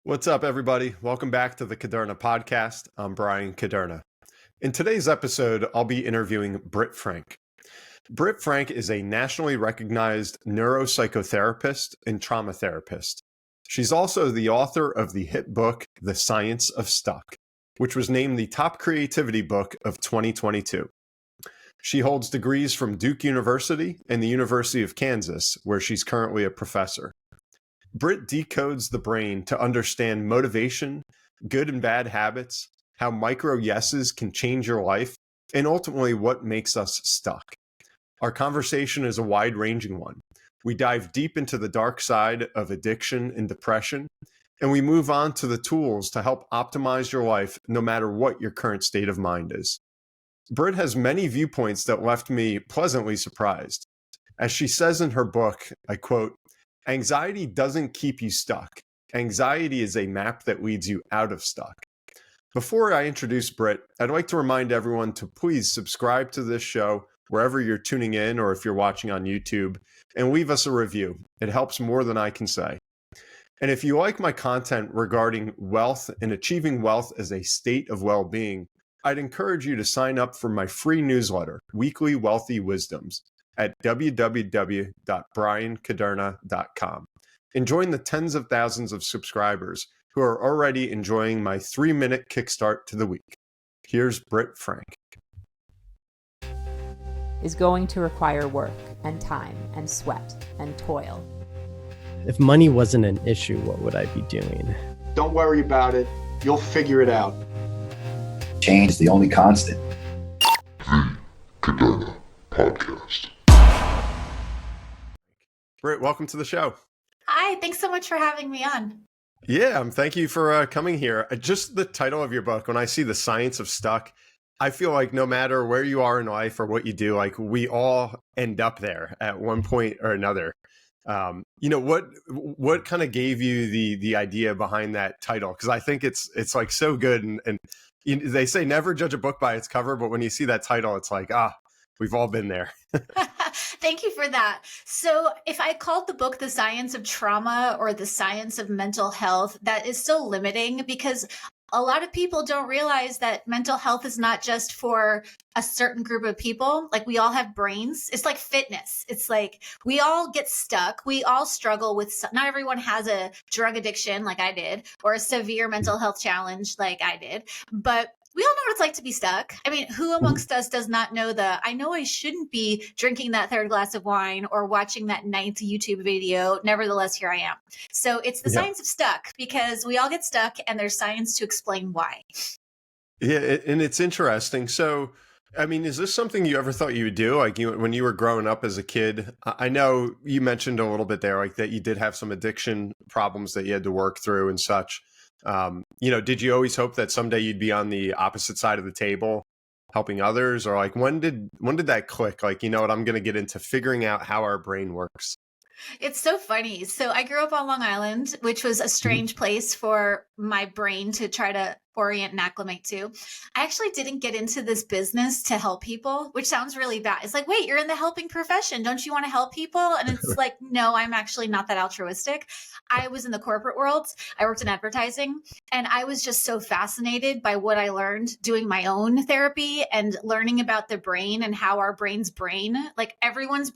What's up, everybody? Welcome back to the Caderna podcast. I'm Brian Caderna. In today's episode, I'll be interviewing Britt Frank. Britt Frank is a nationally recognized neuropsychotherapist and trauma therapist. She's also the author of the hit book, The Science of Stuck, which was named the top creativity book of 2022. She holds degrees from Duke University and the University of Kansas, where she's currently a professor. Britt decodes the brain to understand motivation, good and bad habits, how micro yeses can change your life, and ultimately what makes us stuck. Our conversation is a wide-ranging one. We dive deep into the dark side of addiction and depression, and we move on to the tools to help optimize your life no matter what your current state of mind is. Britt has many viewpoints that left me pleasantly surprised. As she says in her book, I quote, "Anxiety doesn't keep you stuck. Anxiety is a map that leads you out of stuck." Before I introduce Britt, I'd like to remind everyone to please subscribe to this show wherever you're tuning in or if you're watching on YouTube, and leave us a review. It helps more than I can say. And if you like my content regarding wealth and achieving wealth as a state of well-being, I'd encourage you to sign up for my free newsletter, Weekly Wealthy Wisdoms, at www.briancaderna.com, and join the tens of thousands of subscribers who are already enjoying my 3-minute kickstart to the week. Here's Britt Frank. Is going to require work and time and sweat and toil. If money wasn't an issue, what would I be doing? Don't worry about it. You'll figure it out. Change is the only constant. The Caderna Podcast. Britt, welcome to the show. Hi, thanks so much for having me on. Yeah, thank you for coming here. Just the title of your book, when I see The Science of Stuck, I feel like no matter where you are in life or what you do, like we all end up there at one point or another. What kind of gave you the idea behind that title? Because I think it's like so good, and they say never judge a book by its cover, but when you see that title, it's like, we've all been there. Thank you for that. So if I called the book The Science of Trauma or The Science of Mental Health, that is so limiting because a lot of people don't realize that mental health is not just for a certain group of people. Like we all have brains. It's like fitness. It's like we all get stuck. We all struggle with, not everyone has a drug addiction like I did, or a severe mental health challenge like I did, but we all know what it's like to be stuck. I mean, who amongst us does not know I know I shouldn't be drinking that third glass of wine or watching that 9th YouTube video. Nevertheless, here I am. So it's the science of stuck because we all get stuck and there's science to explain why. Yeah, and it's interesting. So, I mean, is this something you ever thought you would do? Like when you were growing up as a kid, I know you mentioned a little bit there, like that you did have some addiction problems that you had to work through and such. Did you always hope that someday you'd be on the opposite side of the table helping others? Or like, when did that click? Like, you know what, I'm going to get into figuring out how our brain works. It's so funny. So I grew up on Long Island, which was a strange place for my brain to try to orient and acclimate to. I actually didn't get into this business to help people, which sounds really bad. It's like, wait, you're in the helping profession. Don't you want to help people? And it's like, no, I'm actually not that altruistic. I was in the corporate world. I worked in advertising, and I was just so fascinated by what I learned doing my own therapy and learning about the brain and how our brain's brain, like everyone's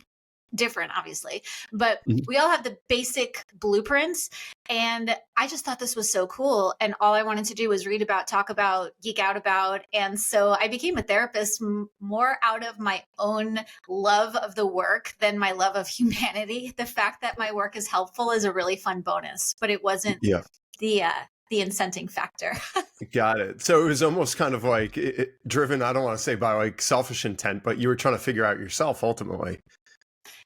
different, obviously, but we all have the basic blueprints. And I just thought this was so cool. And all I wanted to do was read about, talk about, geek out about. And so I became a therapist more out of my own love of the work than my love of humanity. The fact that my work is helpful is a really fun bonus, but it wasn't the incenting factor. Got it. So it was almost kind of like driven, I don't want to say by like selfish intent, but you were trying to figure out yourself ultimately.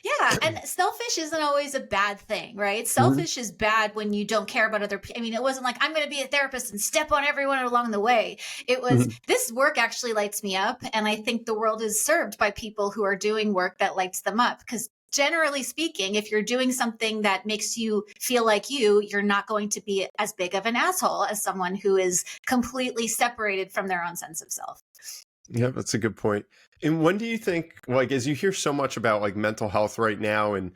Yeah. And selfish isn't always a bad thing, right? Selfish is bad when you don't care about other people. I mean, it wasn't like, I'm going to be a therapist and step on everyone along the way. It was, this work actually lights me up. And I think the world is served by people who are doing work that lights them up. Because generally speaking, if you're doing something that makes you feel like you're not going to be as big of an asshole as someone who is completely separated from their own sense of self. Yeah, that's a good point. And when do you think, like, as you hear so much about like mental health right now and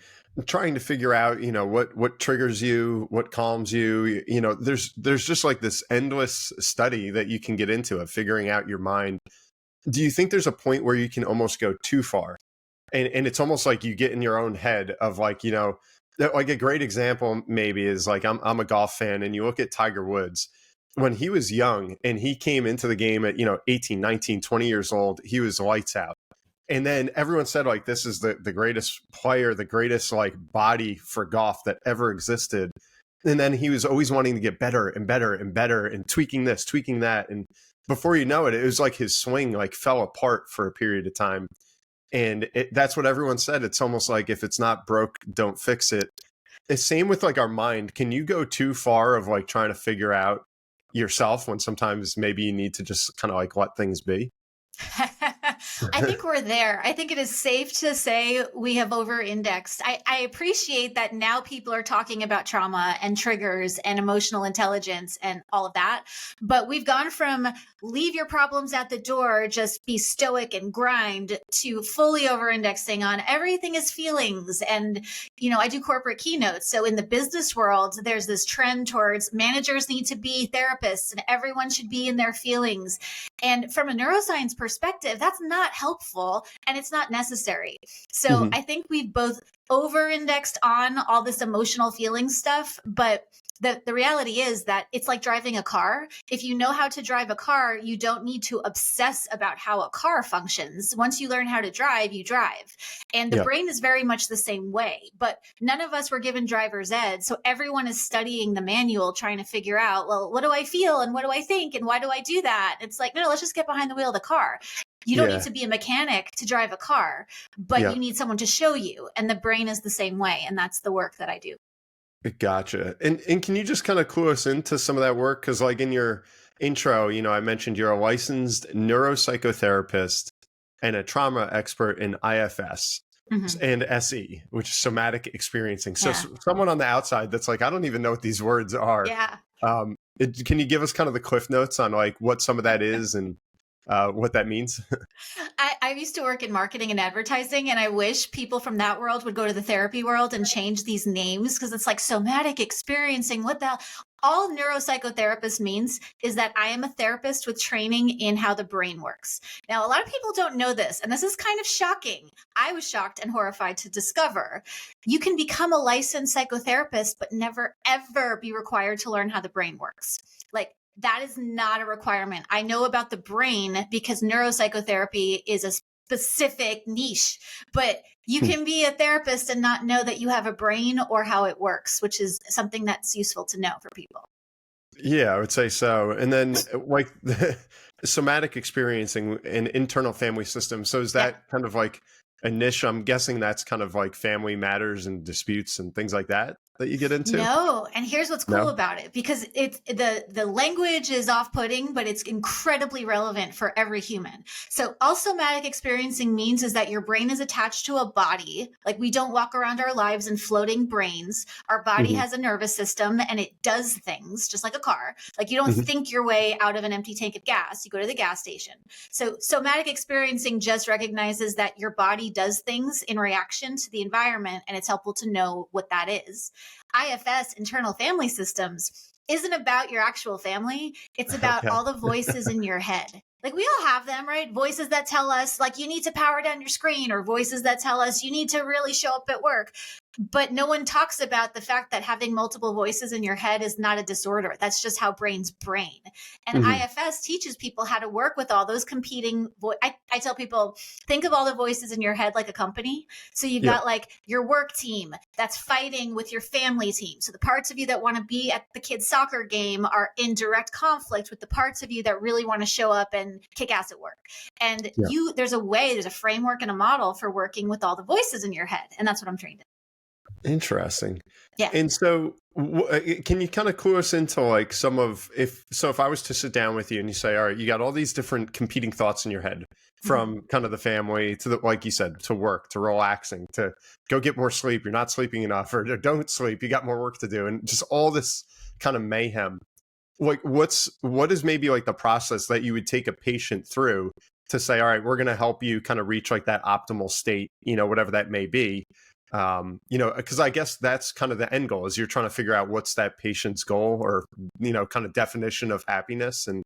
trying to figure out, what triggers you, what calms you, there's just like this endless study that you can get into of figuring out your mind. Do you think there's a point where you can almost go too far? And it's almost like you get in your own head of like, like a great example maybe is like, I'm a golf fan, and you look at Tiger Woods when he was young and he came into the game at, 18, 19, 20 years old, he was lights out. And then everyone said like, this is the greatest player, the greatest like body for golf that ever existed. And then he was always wanting to get better and better and better and tweaking this, tweaking that. And before you know it, it was like his swing like fell apart for a period of time. And that's what everyone said. It's almost like if it's not broke, don't fix it. It's same with like our mind. Can you go too far of like trying to figure out yourself when sometimes maybe you need to just kind of like let things be? I think we're there. I think it is safe to say we have over-indexed. I appreciate that now people are talking about trauma and triggers and emotional intelligence and all of that. But we've gone from leave your problems at the door, just be stoic and grind, to fully over-indexing on everything is feelings. And, I do corporate keynotes. So in the business world, there's this trend towards managers need to be therapists and everyone should be in their feelings. And from a neuroscience perspective, that's not helpful and it's not necessary. So I think we've both over-indexed on all this emotional feeling stuff, but the reality is that it's like driving a car. If you know how to drive a car, you don't need to obsess about how a car functions. Once you learn how to drive, you drive. And the brain is very much the same way, but none of us were given driver's ed. So everyone is studying the manual, trying to figure out, well, what do I feel? And what do I think? And why do I do that? It's like, no, let's just get behind the wheel of the car. You don't need to be a mechanic to drive a car, but you need someone to show you. And the brain is the same way. And that's the work that I do. Gotcha. And can you just kind of clue us into some of that work? Because like in your intro, I mentioned you're a licensed neuropsychotherapist and a trauma expert in IFS and SE, which is somatic experiencing. So someone on the outside that's like, I don't even know what these words are. Yeah. Can you give us kind of the cliff notes on like what some of that is and what that means? I used to work in marketing and advertising, and I wish people from that world would go to the therapy world and change these names, because it's like somatic experiencing. What the all neuropsychotherapist means is that I am a therapist with training in how the brain works. Now, a lot of people don't know this, and this is kind of shocking. I was shocked and horrified to discover you can become a licensed psychotherapist, but never, ever be required to learn how the brain works. Like, that is not a requirement. I know about the brain because neuropsychotherapy is a specific niche, but you can be a therapist and not know that you have a brain or how it works, which is something that's useful to know for people. Yeah, I would say so. And then like the somatic experiencing and internal family system. So is that kind of like a niche? I'm guessing that's kind of like family matters and disputes and things like that you get into? No. And here's what's cool about it, because it's the language is off-putting, but it's incredibly relevant for every human. So all somatic experiencing means is that your brain is attached to a body. Like, we don't walk around our lives in floating brains. Our body has a nervous system and it does things just like a car. Like, you don't think your way out of an empty tank of gas. You go to the gas station. So somatic experiencing just recognizes that your body does things in reaction to the environment, and it's helpful to know what that is. IFS, internal family systems, isn't about your actual family. It's about all the voices in your head. Like, we all have them, right? Voices that tell us like you need to power down your screen, or voices that tell us you need to really show up at work. But no one talks about the fact that having multiple voices in your head is not a disorder. That's just how brains brain. And IFS teaches people how to work with all those competing I tell people, think of all the voices in your head like a company. So you've got like your work team that's fighting with your family team. So the parts of you that want to be at the kids' soccer game are in direct conflict with the parts of you that really want to show up and kick ass at work. And there's a framework and a model for working with all the voices in your head. And that's what I'm trained in. Interesting. Yeah. And so can you kind of clue us into like if I was to sit down with you and you say, all right, you got all these different competing thoughts in your head, from kind of the family to the, like you said, to work, to relaxing, to go get more sleep. You're not sleeping enough, or don't sleep. You got more work to do. And just all this kind of mayhem. Like what is maybe like the process that you would take a patient through to say, all right, we're going to help you kind of reach like that optimal state, whatever that may be. Because I guess that's kind of the end goal is you're trying to figure out what's that patient's goal or, kind of definition of happiness and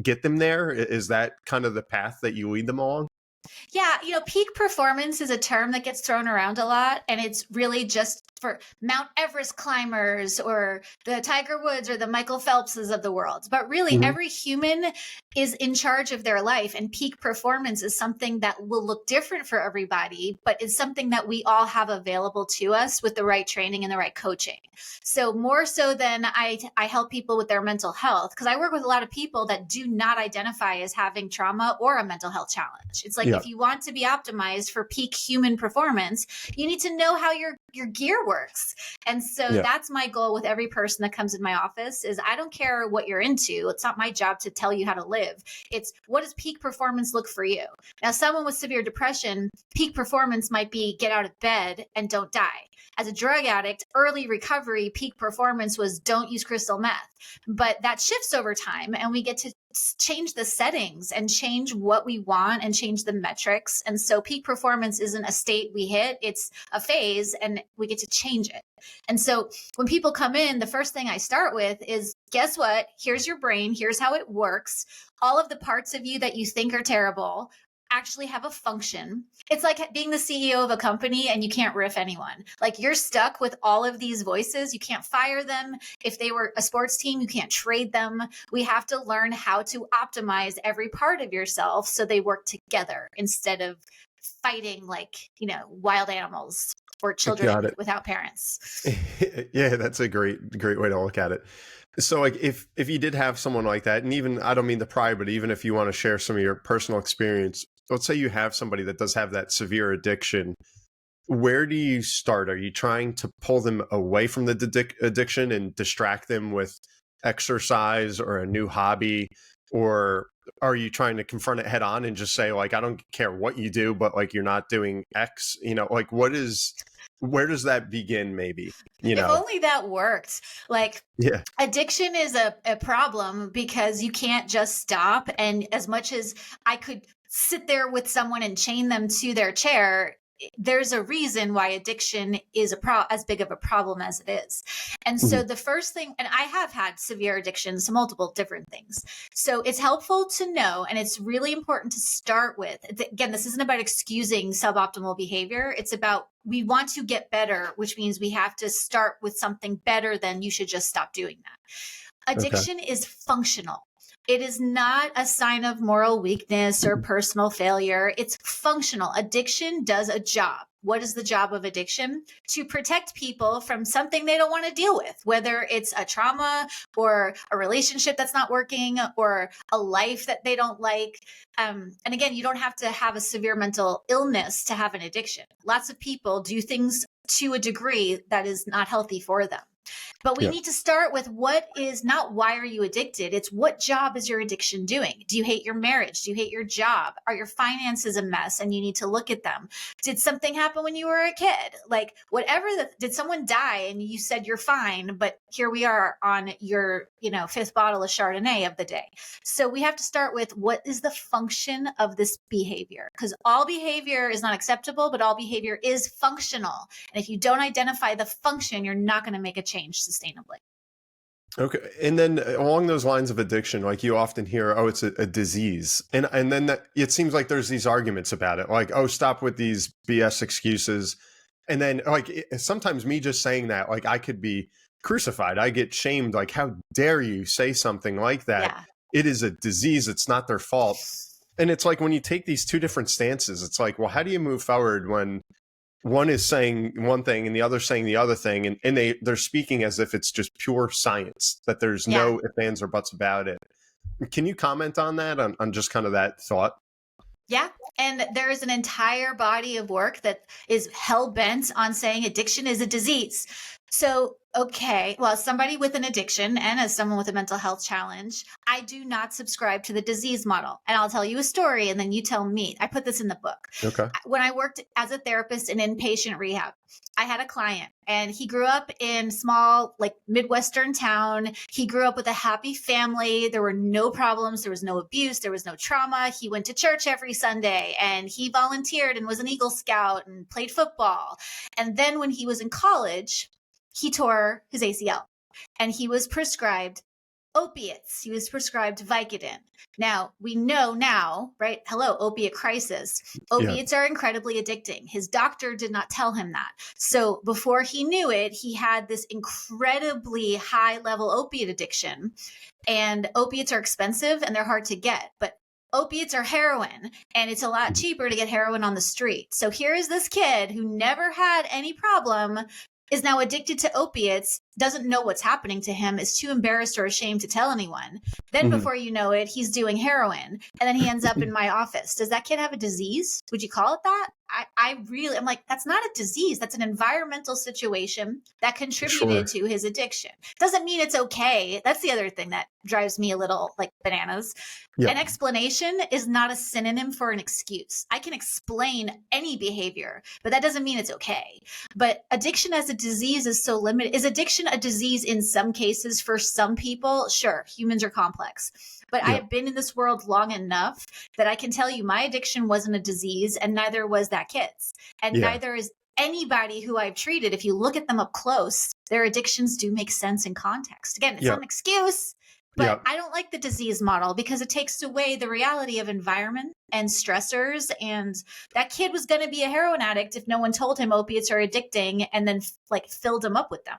get them there. Is that kind of the path that you lead them along? Yeah, peak performance is a term that gets thrown around a lot, and it's really just for Mount Everest climbers or the Tiger Woods or the Michael Phelpses of the world. But really, every human is in charge of their life, and peak performance is something that will look different for everybody, but it's something that we all have available to us with the right training and the right coaching. So more so than I help people with their mental health, because I work with a lot of people that do not identify as having trauma or a mental health challenge. It's like, if you want to be optimized for peak human performance, you need to know how your gear works. And so that's my goal with every person that comes in my office is I don't care what you're into. It's not my job to tell you how to live. It's what does peak performance look for you? Now, someone with severe depression, peak performance might be get out of bed and don't die. As a drug addict, early recovery, peak performance was don't use crystal meth. But that shifts over time, and we get to change the settings and change what we want and change the metrics. And so peak performance isn't a state we hit, it's a phase, and we get to change it. And so when people come in, the first thing I start with is, guess what? Here's your brain. Here's how it works. All of the parts of you that you think are terrible actually have a function. It's like being the CEO of a company and you can't riff anyone. Like you're stuck with all of these voices. You can't fire them. If they were a sports team, you can't trade them. We have to learn how to optimize every part of yourself so they work together instead of fighting like, wild animals or children without parents. Yeah, that's a great way to look at it. So like if you did have someone like that, and even, I don't mean to pry, but even if you want to share some of your personal experience, let's say you have somebody that does have that severe addiction, where do you start? Are you trying to pull them away from the addiction and distract them with exercise or a new hobby? Or are you trying to confront it head on and just say, like, I don't care what you do, but like, you're not doing X, like where does that begin? Maybe, if only that worked. Like, addiction is a problem because you can't just stop. And as much as I could sit there with someone and chain them to their chair, there's a reason why addiction is as big of a problem as it is. And so the first thing, and I have had severe addictions to multiple different things. So it's helpful to know, and it's really important to start with, again, this isn't about excusing suboptimal behavior. It's about, we want to get better, which means we have to start with something better than you should just stop doing that. Addiction is functional. It is not a sign of moral weakness or personal failure. It's functional. Addiction does a job. What is the job of addiction? To protect people from something they don't want to deal with, whether it's a trauma or a relationship that's not working or a life that they don't like. And again, you don't have to have a severe mental illness to have an addiction. Lots of people do things to a degree that is not healthy for them. But we need to start with what is not why are you addicted? It's what job is your addiction doing? Do you hate your marriage? Do you hate your job? Are your finances a mess and you need to look at them? Did something happen when you were a kid? Like whatever, did someone die and you said you're fine, but here we are on your, fifth bottle of Chardonnay of the day. So we have to start with what is the function of this behavior? Because all behavior is not acceptable, but all behavior is functional. And if you don't identify the function, you're not going to make a change sustainably. Okay. And then along those lines of addiction, like you often hear, oh, it's a disease. And then it seems like there's these arguments about it, like, oh, stop with these BS excuses. And then like sometimes me just saying that, like I could be crucified. I get shamed. Like, how dare you say something like that? Yeah. It is a disease. It's not their fault. And it's like when you take these two different stances, it's like, well, how do you move forward when one is saying one thing and the other saying the other thing, and they're speaking as if it's just pure science, that there's no ifs, ands, or buts about it. Can you comment on that, on just kind of that thought? Yeah. And there is an entire body of work that is hell-bent on saying addiction is a disease. So, okay, well, as somebody with an addiction and as someone with a mental health challenge, I do not subscribe to the disease model. And I'll tell you a story and then you tell me. I put this in the book. Okay. When I worked as a therapist in inpatient rehab, I had a client and he grew up in small, like Midwestern town. He grew up with a happy family. There were no problems. There was no abuse. There was no trauma. He went to church every Sunday and he volunteered and was an Eagle Scout and played football. And then when he was in college, he tore his ACL and he was prescribed opiates. He was prescribed Vicodin. Now, we know now, right? Hello, opiate crisis. Opiates are incredibly addicting. His doctor did not tell him that. So before he knew it, he had this incredibly high level opiate addiction. And opiates are expensive and they're hard to get. But opiates are heroin, and it's a lot cheaper to get heroin on the street. So here is this kid who never had any problem, is now addicted to opiates, doesn't know what's happening to him, is too embarrassed or ashamed to tell anyone. Then before you know it, he's doing heroin, and then he ends up in my office. Does that kid have a disease? Would you call it that? I'm like, that's not a disease. That's an environmental situation that contributed to his addiction. Doesn't mean it's okay. That's the other thing that drives me a little like bananas. An explanation is not a synonym for an excuse. I can explain any behavior, but that doesn't mean it's okay. But addiction as a disease is so limited. Is addiction a disease in some cases for some people? Sure, humans are complex. But I have been in this world long enough that I can tell you my addiction wasn't a disease and neither was that kid's. And neither is anybody who I've treated. If you look at them up close, their addictions do make sense in context. Again, it's not an excuse, but I don't like the disease model because it takes away the reality of environment and stressors. And that kid was going to be a heroin addict if no one told him opiates are addicting and then like filled him up with them.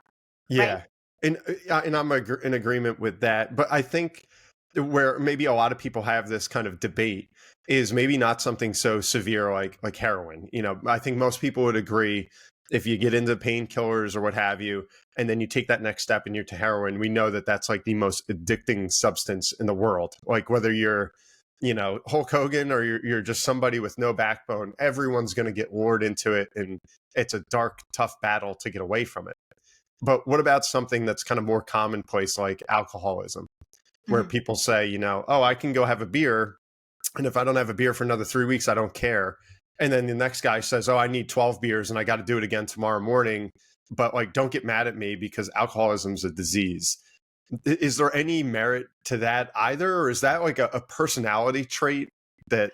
Yeah. Right? And I'm in agreement with that. But I think where maybe a lot of people have this kind of debate is maybe not something so severe like heroin. You know, I think most people would agree if you get into painkillers or what have you, and then you take that next step and you're to heroin, we know that that's like the most addicting substance in the world. Like whether you're, you know, Hulk Hogan or you're just somebody with no backbone, everyone's going to get lured into it. And it's a dark, tough battle to get away from it. But what about something that's kind of more commonplace like alcoholism? Where people say, you know, oh, I can go have a beer. And if I don't have a beer for another 3 weeks, I don't care. And then the next guy says, oh, I need 12 beers and I got to do it again tomorrow morning. But like, don't get mad at me because alcoholism is a disease. Is there any merit to that either? Or is that like a personality trait that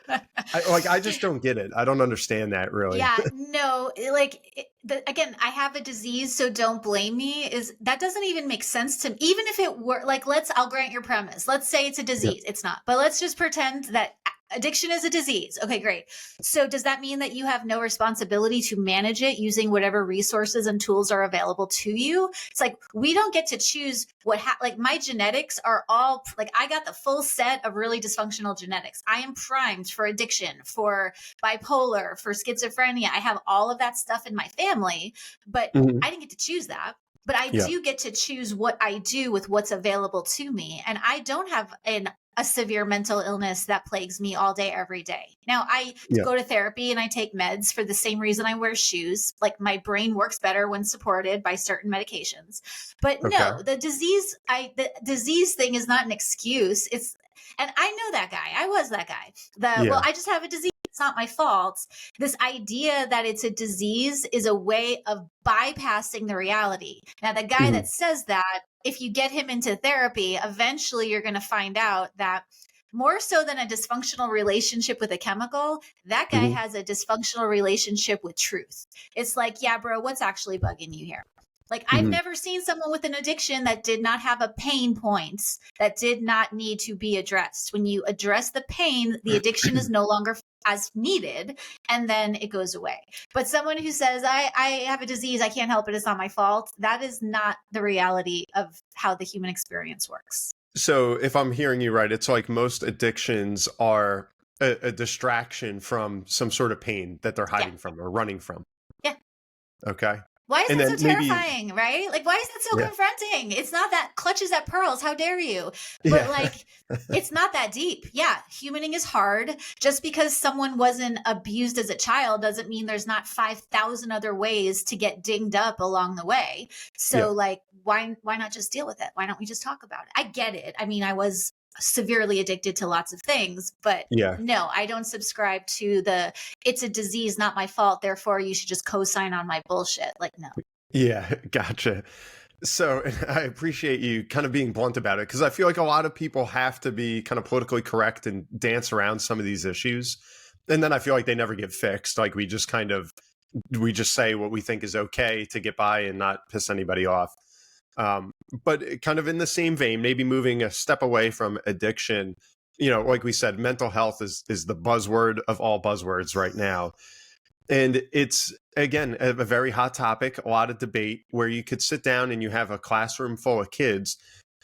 I just don't get it. I don't understand that really. Yeah, no, again, I have a disease, so don't blame me. That doesn't even make sense to me. Even if it were like, I'll grant your premise. Let's say it's a disease. It's not, but let's just pretend that addiction is a disease. Okay, great. So does that mean that you have no responsibility to manage it using whatever resources and tools are available to you? It's like, we don't get to choose like my genetics are all like, I got the full set of really dysfunctional genetics. I am primed for addiction, for bipolar, for schizophrenia. I have all of that stuff in my family, but I didn't get to choose that. But I do get to choose what I do with what's available to me. And I don't have a severe mental illness that plagues me all day, every day. Now I go to therapy and I take meds for the same reason I wear shoes. Like my brain works better when supported by certain medications. But no, the disease thing is not an excuse. And I know that guy. I was that guy. Well, I just have a disease. It's not my fault. This idea that it's a disease is a way of bypassing the reality. Now, the guy that says that, if you get him into therapy, eventually you're going to find out that more so than a dysfunctional relationship with a chemical, that guy has a dysfunctional relationship with truth. It's like, yeah, bro, what's actually bugging you here? Like, I've never seen someone with an addiction that did not have a pain point that did not need to be addressed. When you address the pain, the addiction is no longer as needed, and then it goes away. But someone who says, I have a disease, I can't help it, it's not my fault, that is not the reality of how the human experience works. So if I'm hearing you right, it's like most addictions are a distraction from some sort of pain that they're hiding from or running from. Yeah. Okay. Why is And that then so maybe, terrifying, right? Like, why is that so yeah, confronting? It's not that clutches at pearls. How dare you? But yeah, like, it's not that deep. Yeah. Humaning is hard. Just because someone wasn't abused as a child doesn't mean there's not 5,000 other ways to get dinged up along the way. yeah, So like, why not just deal with it? Why don't we just talk about it? I get it. I mean, I was severely addicted to lots of things, but yeah. no, I don't subscribe to the it's a disease, not my fault, therefore you should just co-sign on my bullshit. Like, no. Yeah, gotcha. So I appreciate you kind of being blunt about it, because I feel like a lot of people have to be kind of politically correct and dance around some of these issues. And then I feel like they never get fixed. Like we just say what we think is okay to get by and not piss anybody off. But kind of in the same vein, maybe moving a step away from addiction, like we said, mental health is the buzzword of all buzzwords right now. And it's, again, a very hot topic, a lot of debate, where you could sit down and you have a classroom full of kids.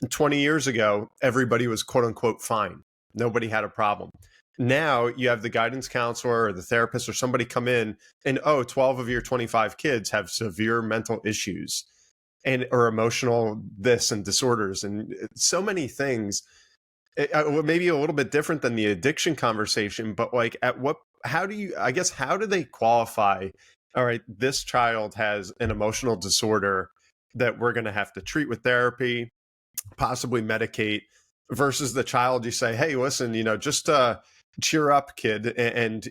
20 years ago, everybody was quote unquote fine. Nobody had a problem. Now you have the guidance counselor or the therapist or somebody come in and, 12 of your 25 kids have severe mental issues or emotional this and disorders and so many things. Maybe a little bit different than the addiction conversation, but like how do they qualify? All right, this child has an emotional disorder that we're going to have to treat with therapy, possibly medicate, versus the child you say, hey, listen, just cheer up, kid, and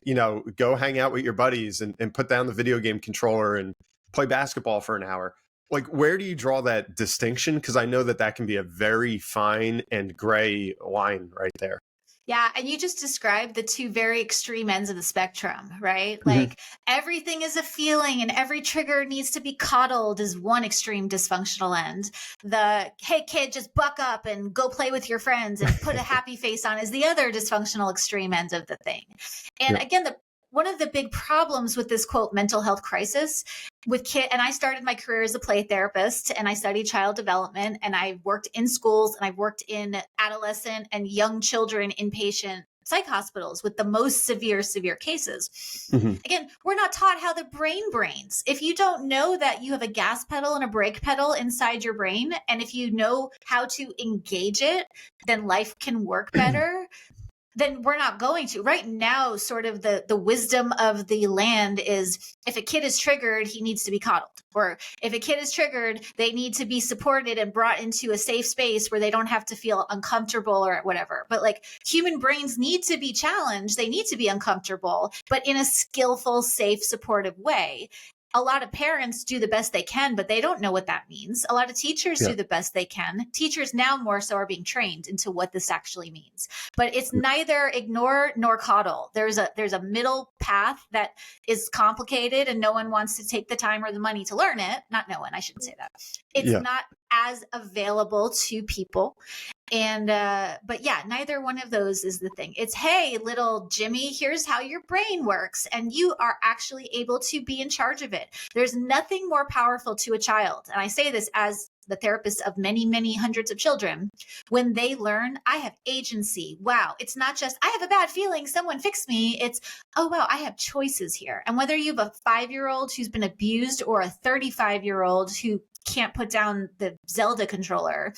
go hang out with your buddies and put down the video game controller and play basketball for an hour. Like, where do you draw that distinction? Because I know that can be a very fine and gray line right there. Yeah. And you just described the two very extreme ends of the spectrum, right? Mm-hmm. Like everything is a feeling and every trigger needs to be coddled is one extreme dysfunctional end. The, hey kid, just buck up and go play with your friends and put a happy face on is the other dysfunctional extreme end of the thing. And again, one of the big problems with this quote mental health crisis with kids, and I started my career as a play therapist and I studied child development and I worked in schools and I worked in adolescent and young children inpatient psych hospitals with the most severe cases. Mm-hmm. Again, we're not taught how the brain brains. If you don't know that you have a gas pedal and a brake pedal inside your brain, and if you know how to engage it, then life can work better. Then we're not going to. Right now, sort of the wisdom of the land is if a kid is triggered, he needs to be coddled. Or if a kid is triggered, they need to be supported and brought into a safe space where they don't have to feel uncomfortable or whatever. But like human brains need to be challenged. They need to be uncomfortable, but in a skillful, safe, supportive way. A lot of parents do the best they can, but they don't know what that means. A lot of teachers do the best they can. Teachers now more so are being trained into what this actually means. But it's neither ignore nor coddle. There's a middle path that is complicated and no one wants to take the time or the money to learn it. Not no one, I shouldn't say that. It's not as available to people. And, but yeah, neither one of those is the thing. It's, hey, little Jimmy, here's how your brain works. And you are actually able to be in charge of it. There's nothing more powerful to a child. And I say this as the therapist of many, many hundreds of children. When they learn, I have agency. Wow. It's not just, I have a bad feeling, someone fix me. It's, oh, wow, I have choices here. And whether you have a 5-year-old who's been abused or a 35-year-old who can't put down the Zelda controller,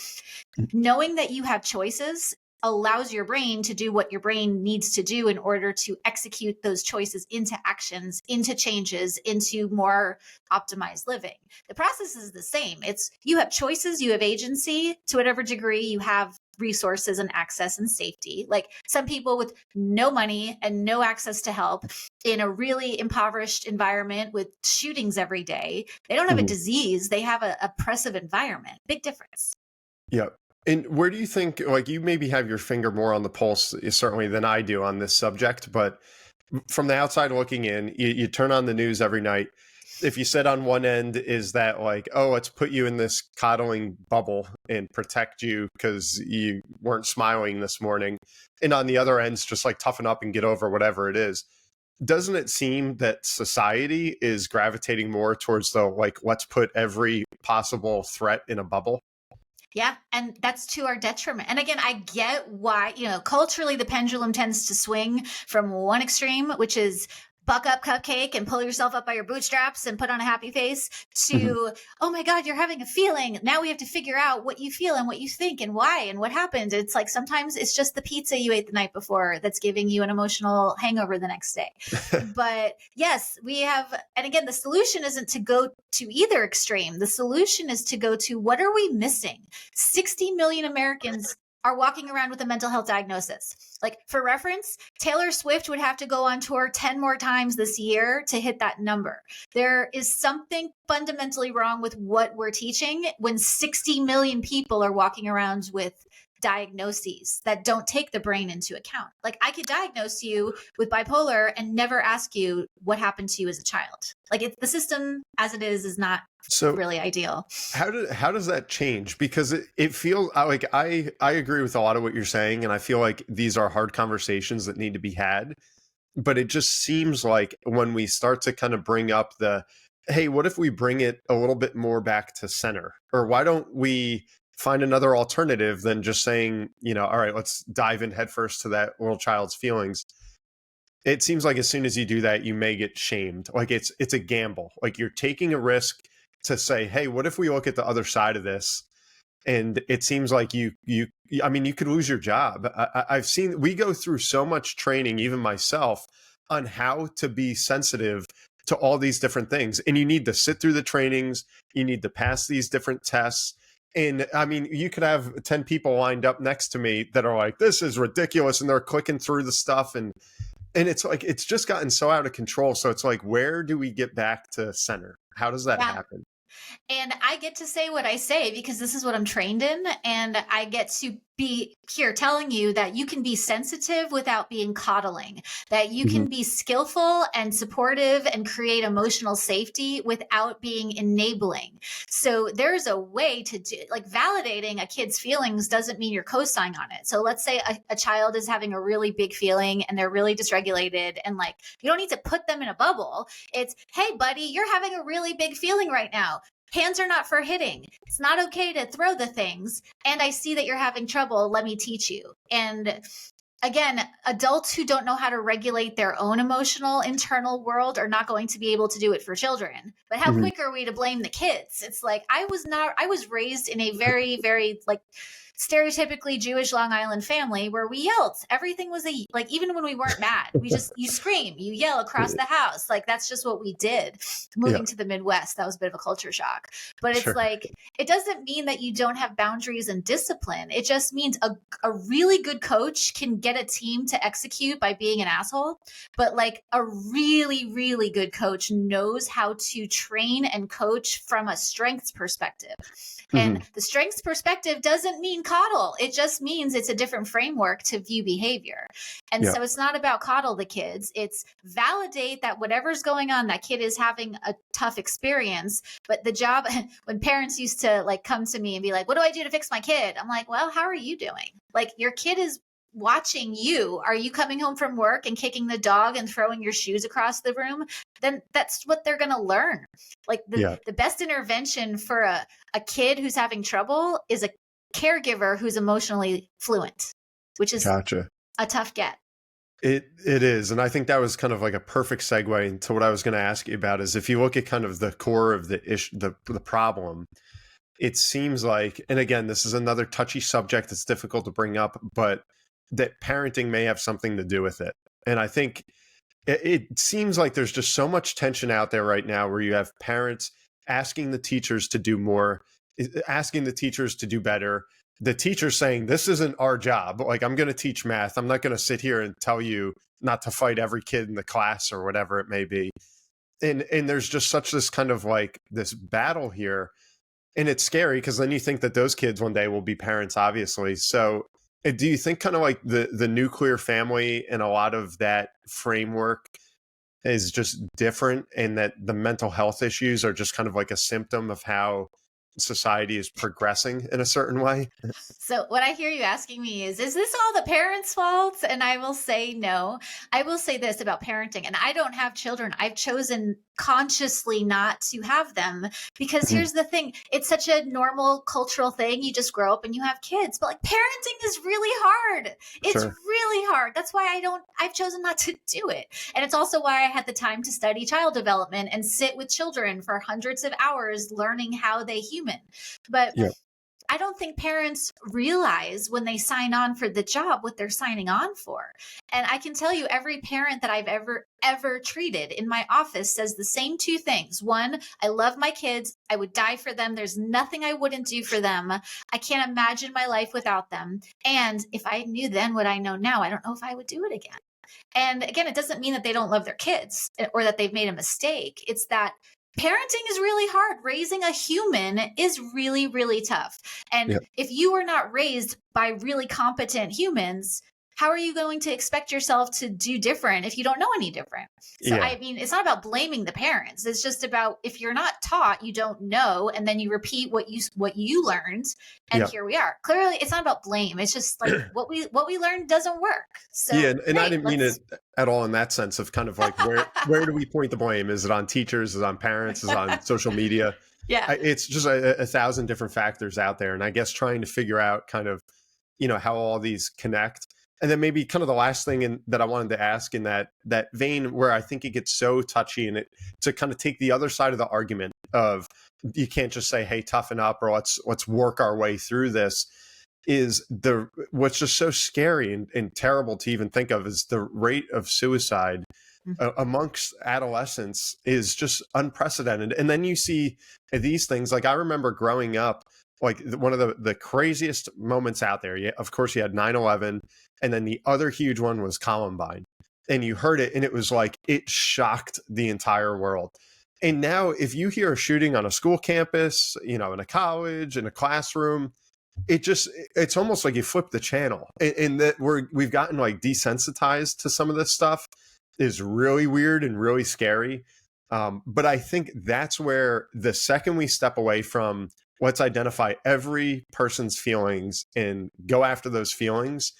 knowing that you have choices allows your brain to do what your brain needs to do in order to execute those choices into actions, into changes, into more optimized living. The process is the same. It's you have choices, you have agency to whatever degree you have resources and access and safety. Like some people with no money and no access to help in a really impoverished environment with shootings every day, they don't have a disease. They have a oppressive environment. Big difference. Yeah. And where do you think, like, you maybe have your finger more on the pulse, certainly, than I do on this subject, but from the outside looking in, you turn on the news every night. If you said on one end is that like, oh, let's put you in this coddling bubble and protect you because you weren't smiling this morning. And on the other end, it's just like toughen up and get over whatever it is. Doesn't it seem that society is gravitating more towards the, like, let's put every possible threat in a bubble? Yeah. And that's to our detriment. And again, I get why, culturally the pendulum tends to swing from one extreme, which is buck up cupcake and pull yourself up by your bootstraps and put on a happy face to, oh my God, you're having a feeling. Now we have to figure out what you feel and what you think and why and what happened. It's like sometimes it's just the pizza you ate the night before that's giving you an emotional hangover the next day. But yes, we have, and again, the solution isn't to go to either extreme. The solution is to go to, what are we missing? 60 million Americans are walking around with a mental health diagnosis. Like, for reference, Taylor Swift would have to go on tour 10 more times this year to hit that number. There is something fundamentally wrong with what we're teaching when 60 million people are walking around with diagnoses that don't take the brain into account. Like, I could diagnose you with bipolar and never ask you what happened to you as a child. Like, the system as it is not really ideal. How does that change? Because it feels like I agree with a lot of what you're saying, and I feel like these are hard conversations that need to be had. But it just seems like when we start to kind of bring up hey, what if we bring it a little bit more back to center? Or why don't we find another alternative than just saying, all right, let's dive in headfirst to that little child's feelings. It seems like as soon as you do that, you may get shamed. Like it's a gamble. Like you're taking a risk to say, hey, what if we look at the other side of this? And it seems like you could lose your job. I've seen, we go through so much training, even myself, on how to be sensitive to all these different things. And you need to sit through the trainings. You need to pass these different tests. And I mean, you could have 10 people lined up next to me that are like, this is ridiculous. And they're clicking through the stuff. And it's like, it's just gotten so out of control. So it's like, where do we get back to center? How does that happen? And I get to say what I say because this is what I'm trained in. And I get to be here telling you that you can be sensitive without being coddling, that you can be skillful and supportive and create emotional safety without being enabling. So there's a way to do, like, validating a kid's feelings doesn't mean you're co-signing on it. So let's say a child is having a really big feeling and they're really dysregulated, and like, you don't need to put them in a bubble. It's, hey buddy, you're having a really big feeling right now. Hands are not for hitting. It's not okay to throw the things. And I see that you're having trouble. Let me teach you. And again, adults who don't know how to regulate their own emotional internal world are not going to be able to do it for children. But how quick are we to blame the kids? It's like, I was raised in a very, very like stereotypically Jewish Long Island family where we yelled. Everything was like, even when we weren't mad, you scream, you yell across the house. Like, that's just what we did. Moving to the Midwest, that was a bit of a culture shock. But it's like, it doesn't mean that you don't have boundaries and discipline. It just means a really good coach can get a team to execute by being an asshole. But like a really, really good coach knows how to train and coach from a strengths perspective. And the strengths perspective doesn't mean coddle. It just means it's a different framework to view behavior. And so it's not about coddle the kids. It's validate that whatever's going on, that kid is having a tough experience. But the job, when parents used to like come to me and be like, what do I do to fix my kid? I'm like, well, how are you doing? Like, your kid is watching you. Are you coming home from work and kicking the dog and throwing your shoes across the room? Then that's what they're going to learn. Like the best intervention for a kid who's having trouble is a caregiver who's emotionally fluent, which is a tough get. It is. And I think that was kind of like a perfect segue into what I was going to ask you about, is if you look at kind of the core of the problem, it seems like, and again, this is another touchy subject that's difficult to bring up, but that parenting may have something to do with it. And I think it seems like there's just so much tension out there right now where you have parents asking the teachers to do more, asking the teachers to do better. The teacher saying, this isn't our job. Like, I'm going to teach math. I'm not going to sit here and tell you not to fight every kid in the class or whatever it may be. And there's just such this kind of like this battle here. And it's scary because then you think that those kids one day will be parents, obviously. So do you think kind of like the nuclear family and a lot of that framework is just different, and that the mental health issues are just kind of like a symptom of how society is progressing in a certain way? So what I hear you asking me is this all the parents' fault? And I will say no. I will say this about parenting, and I don't have children. I've chosen consciously not to have them because here's the thing. It's such a normal cultural thing. You just grow up and you have kids, but like parenting is really hard. It's Sure. really hard. That's why I've chosen not to do it. And it's also why I had the time to study child development and sit with children for hundreds of hours learning how they human. But Yeah. I don't think parents realize when they sign on for the job what they're signing on for. And I can tell you every parent that I've ever treated in my office says the same two things. One, I love my kids. I would die for them. There's nothing I wouldn't do for them. I can't imagine my life without them. And if I knew then what I know now, I don't know if I would do it again. And again, it doesn't mean that they don't love their kids or that they've made a mistake. It's that parenting is really hard. Raising a human is really, really tough. And if you are not raised by really competent humans, how are you going to expect yourself to do different if you don't know any different? So, I mean, it's not about blaming the parents. It's just about if you're not taught, you don't know, and then you repeat what you learned, and here we are. Clearly, it's not about blame. It's just like what we learned doesn't work. So, and I didn't mean it at all in that sense of kind of like where do we point the blame? Is it on teachers? Is it on parents? Is it on social media? It's just a thousand different factors out there, and I guess trying to figure out kind of how all these connect. And then maybe kind of the last thing that I wanted to ask in that vein where I think it gets so touchy and to kind of take the other side of the argument of you can't just say, hey, toughen up or let's work our way through this is what's just so scary and terrible to even think of is the rate of suicide amongst adolescents is just unprecedented. And then you see these things like I remember growing up, like one of the craziest moments out there. Of course, you had 9/11. And then the other huge one was Columbine. And you heard it and it was like, it shocked the entire world. And now if you hear a shooting on a school campus, in a college, in a classroom, it's almost like you flip the channel. And that we've gotten like desensitized to some of this stuff is really weird and really scary. But I think that's where the second we step away from let's identify every person's feelings and go after those feelings,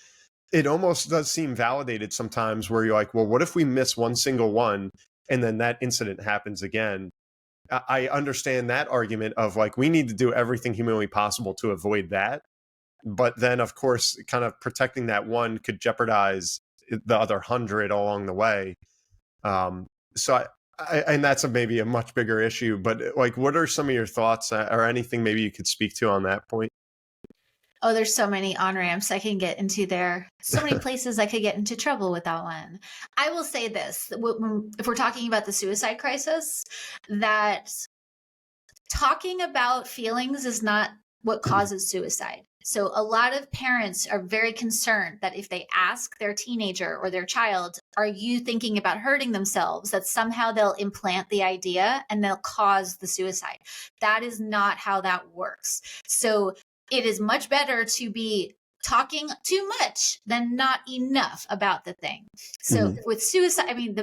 it almost does seem validated sometimes where you're like, well, what if we miss one single one and then that incident happens again? I understand that argument of like, we need to do everything humanly possible to avoid that. But then, of course, kind of protecting that one could jeopardize the other 100 along the way. So and that's maybe a much bigger issue. But like, what are some of your thoughts or anything maybe you could speak to on that point? Oh, there's so many on-ramps I can get into there. So many places I could get into trouble with that one. I will say this, if we're talking about the suicide crisis, that talking about feelings is not what causes suicide. So a lot of parents are very concerned that if they ask their teenager or their child, are you thinking about hurting themselves, that somehow they'll implant the idea and they'll cause the suicide. That is not how that works. So it is much better to be talking too much than not enough about the thing. So with suicide, I mean,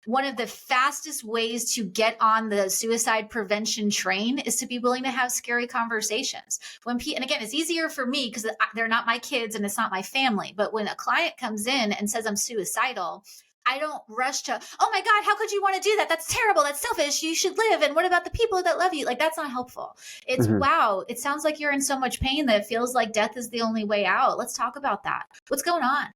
one of the fastest ways to get on the suicide prevention train is to be willing to have scary conversations. And again, it's easier for me because they're not my kids and it's not my family. But when a client comes in and says I'm suicidal, I don't rush to, oh my God, how could you want to do that? That's terrible. That's selfish. You should live. And what about the people that love you? Like, that's not helpful. It's wow. It sounds like you're in so much pain that it feels like death is the only way out. Let's talk about that. What's going on?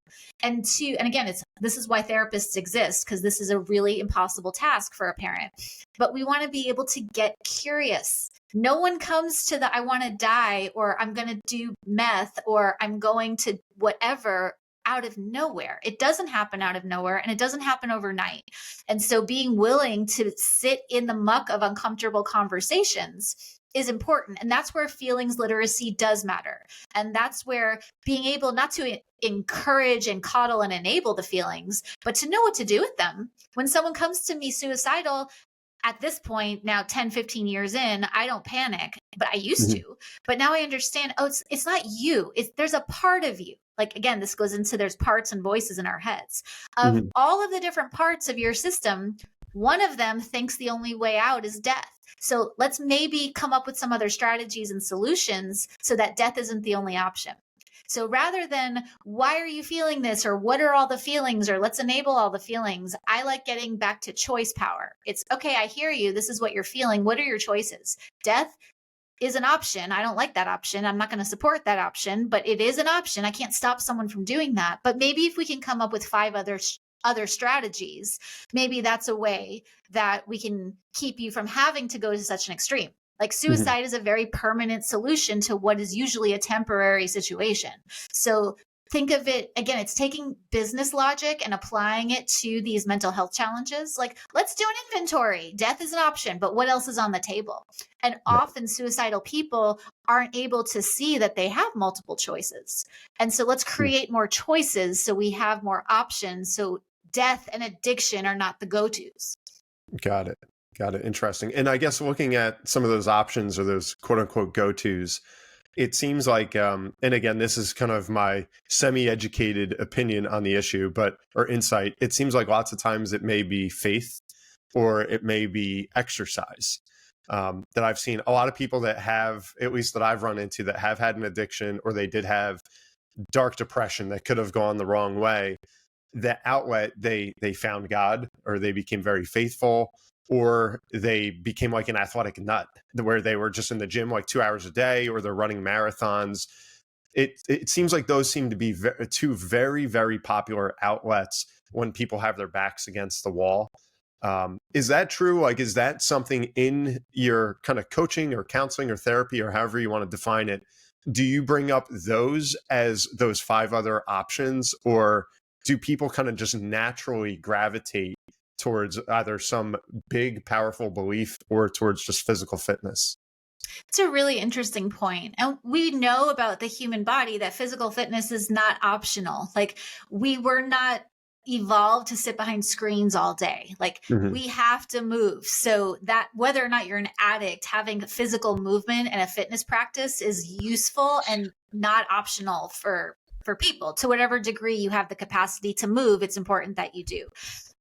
And again, this is why therapists exist, because this is a really impossible task for a parent. But we want to be able to get curious. No one comes to I want to die, or I'm going to do meth, or I'm going to whatever out of nowhere. It doesn't happen out of nowhere, and it doesn't happen overnight. And so being willing to sit in the muck of uncomfortable conversations is important. And that's where feelings literacy does matter. And that's where being able not to encourage and coddle and enable the feelings, but to know what to do with them. When someone comes to me suicidal, at this point, now 10, 15 years in, I don't panic, but I used to. But now I understand, it's not you. There's a part of you. Like, again, this goes into there's parts and voices in our heads. Of all of the different parts of your system, One of them thinks the only way out is death. So let's maybe come up with some other strategies and solutions so that death isn't the only option. So rather than why are you feeling this, or what are all the feelings, or let's enable all the feelings, I like getting back to choice power. It's okay, I hear you. This is what you're feeling. What are your choices? Death is an option. I don't like that option. I'm not going to support that option, but it is an option. I can't stop someone from doing that. But maybe if we can come up with 5 other strategies, maybe that's a way that we can keep you from having to go to such an extreme. Like suicide is a very permanent solution to what is usually a temporary situation. So think of it, again, it's taking business logic and applying it to these mental health challenges. Like, let's do an inventory. Death is an option, but what else is on the table? And often suicidal people aren't able to see that they have multiple choices. And so let's create more choices so we have more options. So death and addiction are not the go-tos. Got it. Got it. Interesting. And I guess looking at some of those options or those quote unquote go-tos, it seems like, and again, this is kind of my semi-educated opinion on the issue, or insight. It seems like lots of times it may be faith or it may be exercise. That I've seen a lot of people that have, at least that I've run into, that have had an addiction or they did have dark depression that could have gone the wrong way. That outlet, they found God, or they became very faithful, or they became like an athletic nut where they were just in the gym like 2 hours a day, or they're running marathons. It seems like those seem to be two very, very popular outlets when people have their backs against the wall. Is that true? Like, is that something in your kind of coaching or counseling or therapy, or however you want to define it? Do you bring up those as those 5 other options, or do people kind of just naturally gravitate towards either some big, powerful belief or towards just physical fitness? It's a really interesting point. And we know about the human body that physical fitness is not optional. Like, we were not evolved to sit behind screens all day. Like, we have to move. So that whether or not you're an addict, having physical movement and a fitness practice is useful and not optional for people. To whatever degree you have the capacity to move, it's important that you do.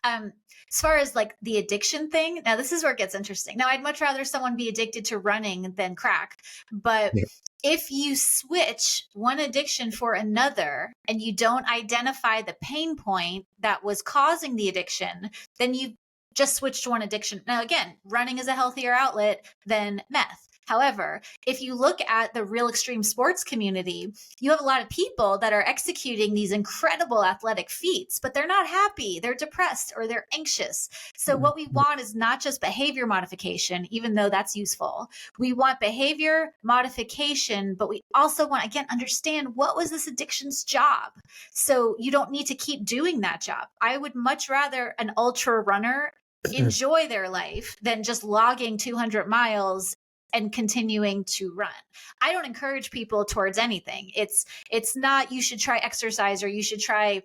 As far as like the addiction thing, now this is where it gets interesting. Now, I'd much rather someone be addicted to running than crack. But if you switch one addiction for another and you don't identify the pain point that was causing the addiction, then you just switched one addiction. Now, again, running is a healthier outlet than meth. However, if you look at the real extreme sports community, you have a lot of people that are executing these incredible athletic feats, but they're not happy, they're depressed, or they're anxious. So what we want is not just behavior modification, even though that's useful. We want behavior modification, but we also want, again, understand what was this addiction's job. So you don't need to keep doing that job. I would much rather an ultra runner enjoy their life than just logging 200 miles and continuing to run. I don't encourage people towards anything. It's not you should try exercise or you should try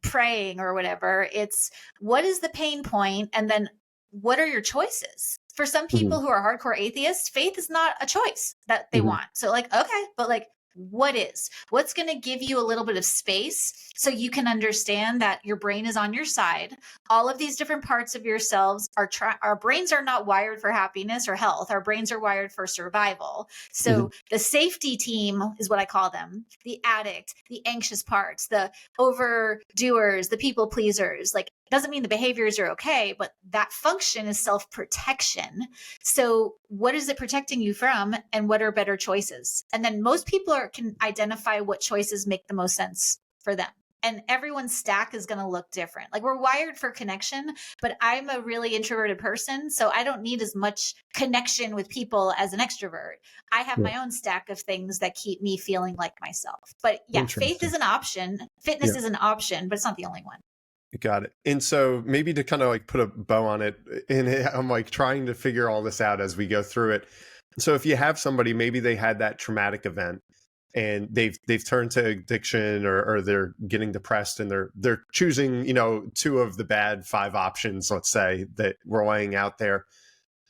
praying or whatever. It's what is the pain point, and then what are your choices? For some people who are hardcore atheists, faith is not a choice that they want. So like, okay, but like, what's going to give you a little bit of space so you can understand that your brain is on your side. All of these different parts of yourselves our brains are not wired for happiness or health. Our brains are wired for survival. So the safety team is what I call them: the addict, the anxious parts, the overdoers, the people pleasers. Like, doesn't mean the behaviors are okay, but that function is self-protection. So what is it protecting you from, and what are better choices? And then most people can identify what choices make the most sense for them. And everyone's stack is going to look different. Like, we're wired for connection, but I'm a really introverted person, so I don't need as much connection with people as an extrovert. I have my own stack of things that keep me feeling like myself. But yeah, faith is an option. Fitness is an option, but it's not the only one. Got it. And so maybe to kind of like put a bow on it, and I'm like trying to figure all this out as we go through it. So if you have somebody, maybe they had that traumatic event and they've turned to addiction, or they're getting depressed, and they're choosing, 2 of the bad 5 options, let's say, that we're laying out there.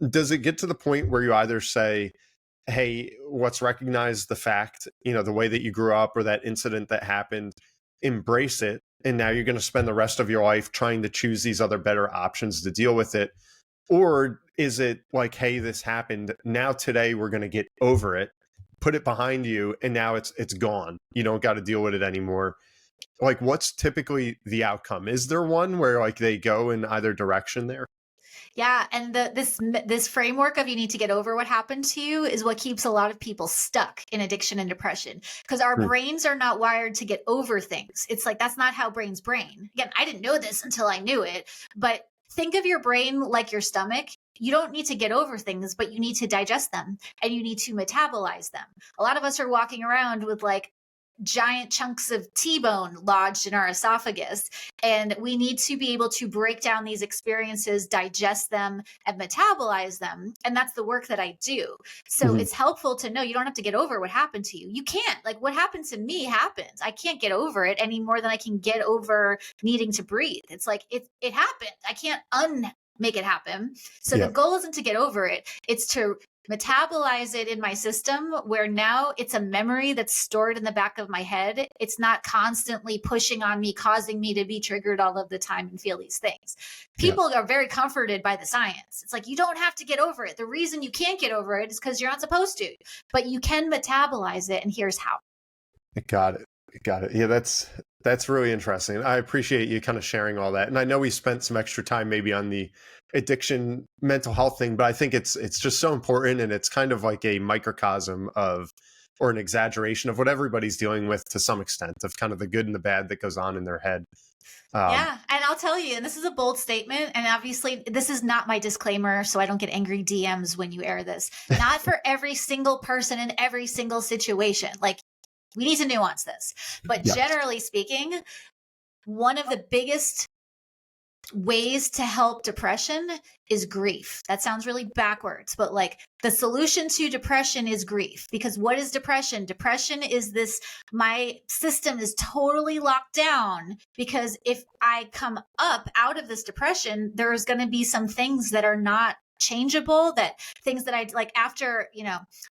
Does it get to the point where you either say, hey, let's recognize the fact, the way that you grew up or that incident that happened, embrace it, and now you're going to spend the rest of your life trying to choose these other better options to deal with it? Or is it like, hey, this happened. Now today we're going to get over it, put it behind you, and now it's gone. You don't got to deal with it anymore. Like, what's typically the outcome? Is there one where like they go in either direction there? Yeah, and this framework of you need to get over what happened to you is what keeps a lot of people stuck in addiction and depression, because our brains are not wired to get over things. It's like, that's not how brains brain. Again, I didn't know this until I knew it, but think of your brain like your stomach. You don't need to get over things, but you need to digest them and you need to metabolize them. A lot of us are walking around with like giant chunks of T-bone lodged in our esophagus. And we need to be able to break down these experiences, digest them, and metabolize them. And that's the work that I do. So it's helpful to know you don't have to get over what happened to you. You can't. Like, what happened to me happens. I can't get over it any more than I can get over needing to breathe. It's like, it happened. I can't make it happen. So the goal isn't to get over it. It's to metabolize it in my system, where now it's a memory that's stored in the back of my head. It's not constantly pushing on me, causing me to be triggered all of the time and feel these things. People are very comforted by the science. It's like, you don't have to get over it. The reason you can't get over it is because you're not supposed to, but you can metabolize it. And here's how. Got it. Yeah, that's really interesting. I appreciate you kind of sharing all that. And I know we spent some extra time maybe on the addiction mental health thing, but I think it's just so important, and it's kind of like a microcosm of, or an exaggeration of what everybody's dealing with to some extent, of kind of the good and the bad that goes on in their head. Yeah. And I'll tell you, and this is a bold statement, and obviously this is not my disclaimer, so I don't get angry DMs when you air this. Not for every single person in every single situation. Like, we need to nuance this. But generally speaking, one of the biggest ways to help depression is grief. That sounds really backwards, but like, the solution to depression is grief. Because what is depression? Depression is this, my system is totally locked down, because if I come up out of this depression, there's going to be some things that are not changeable, that things that I like after,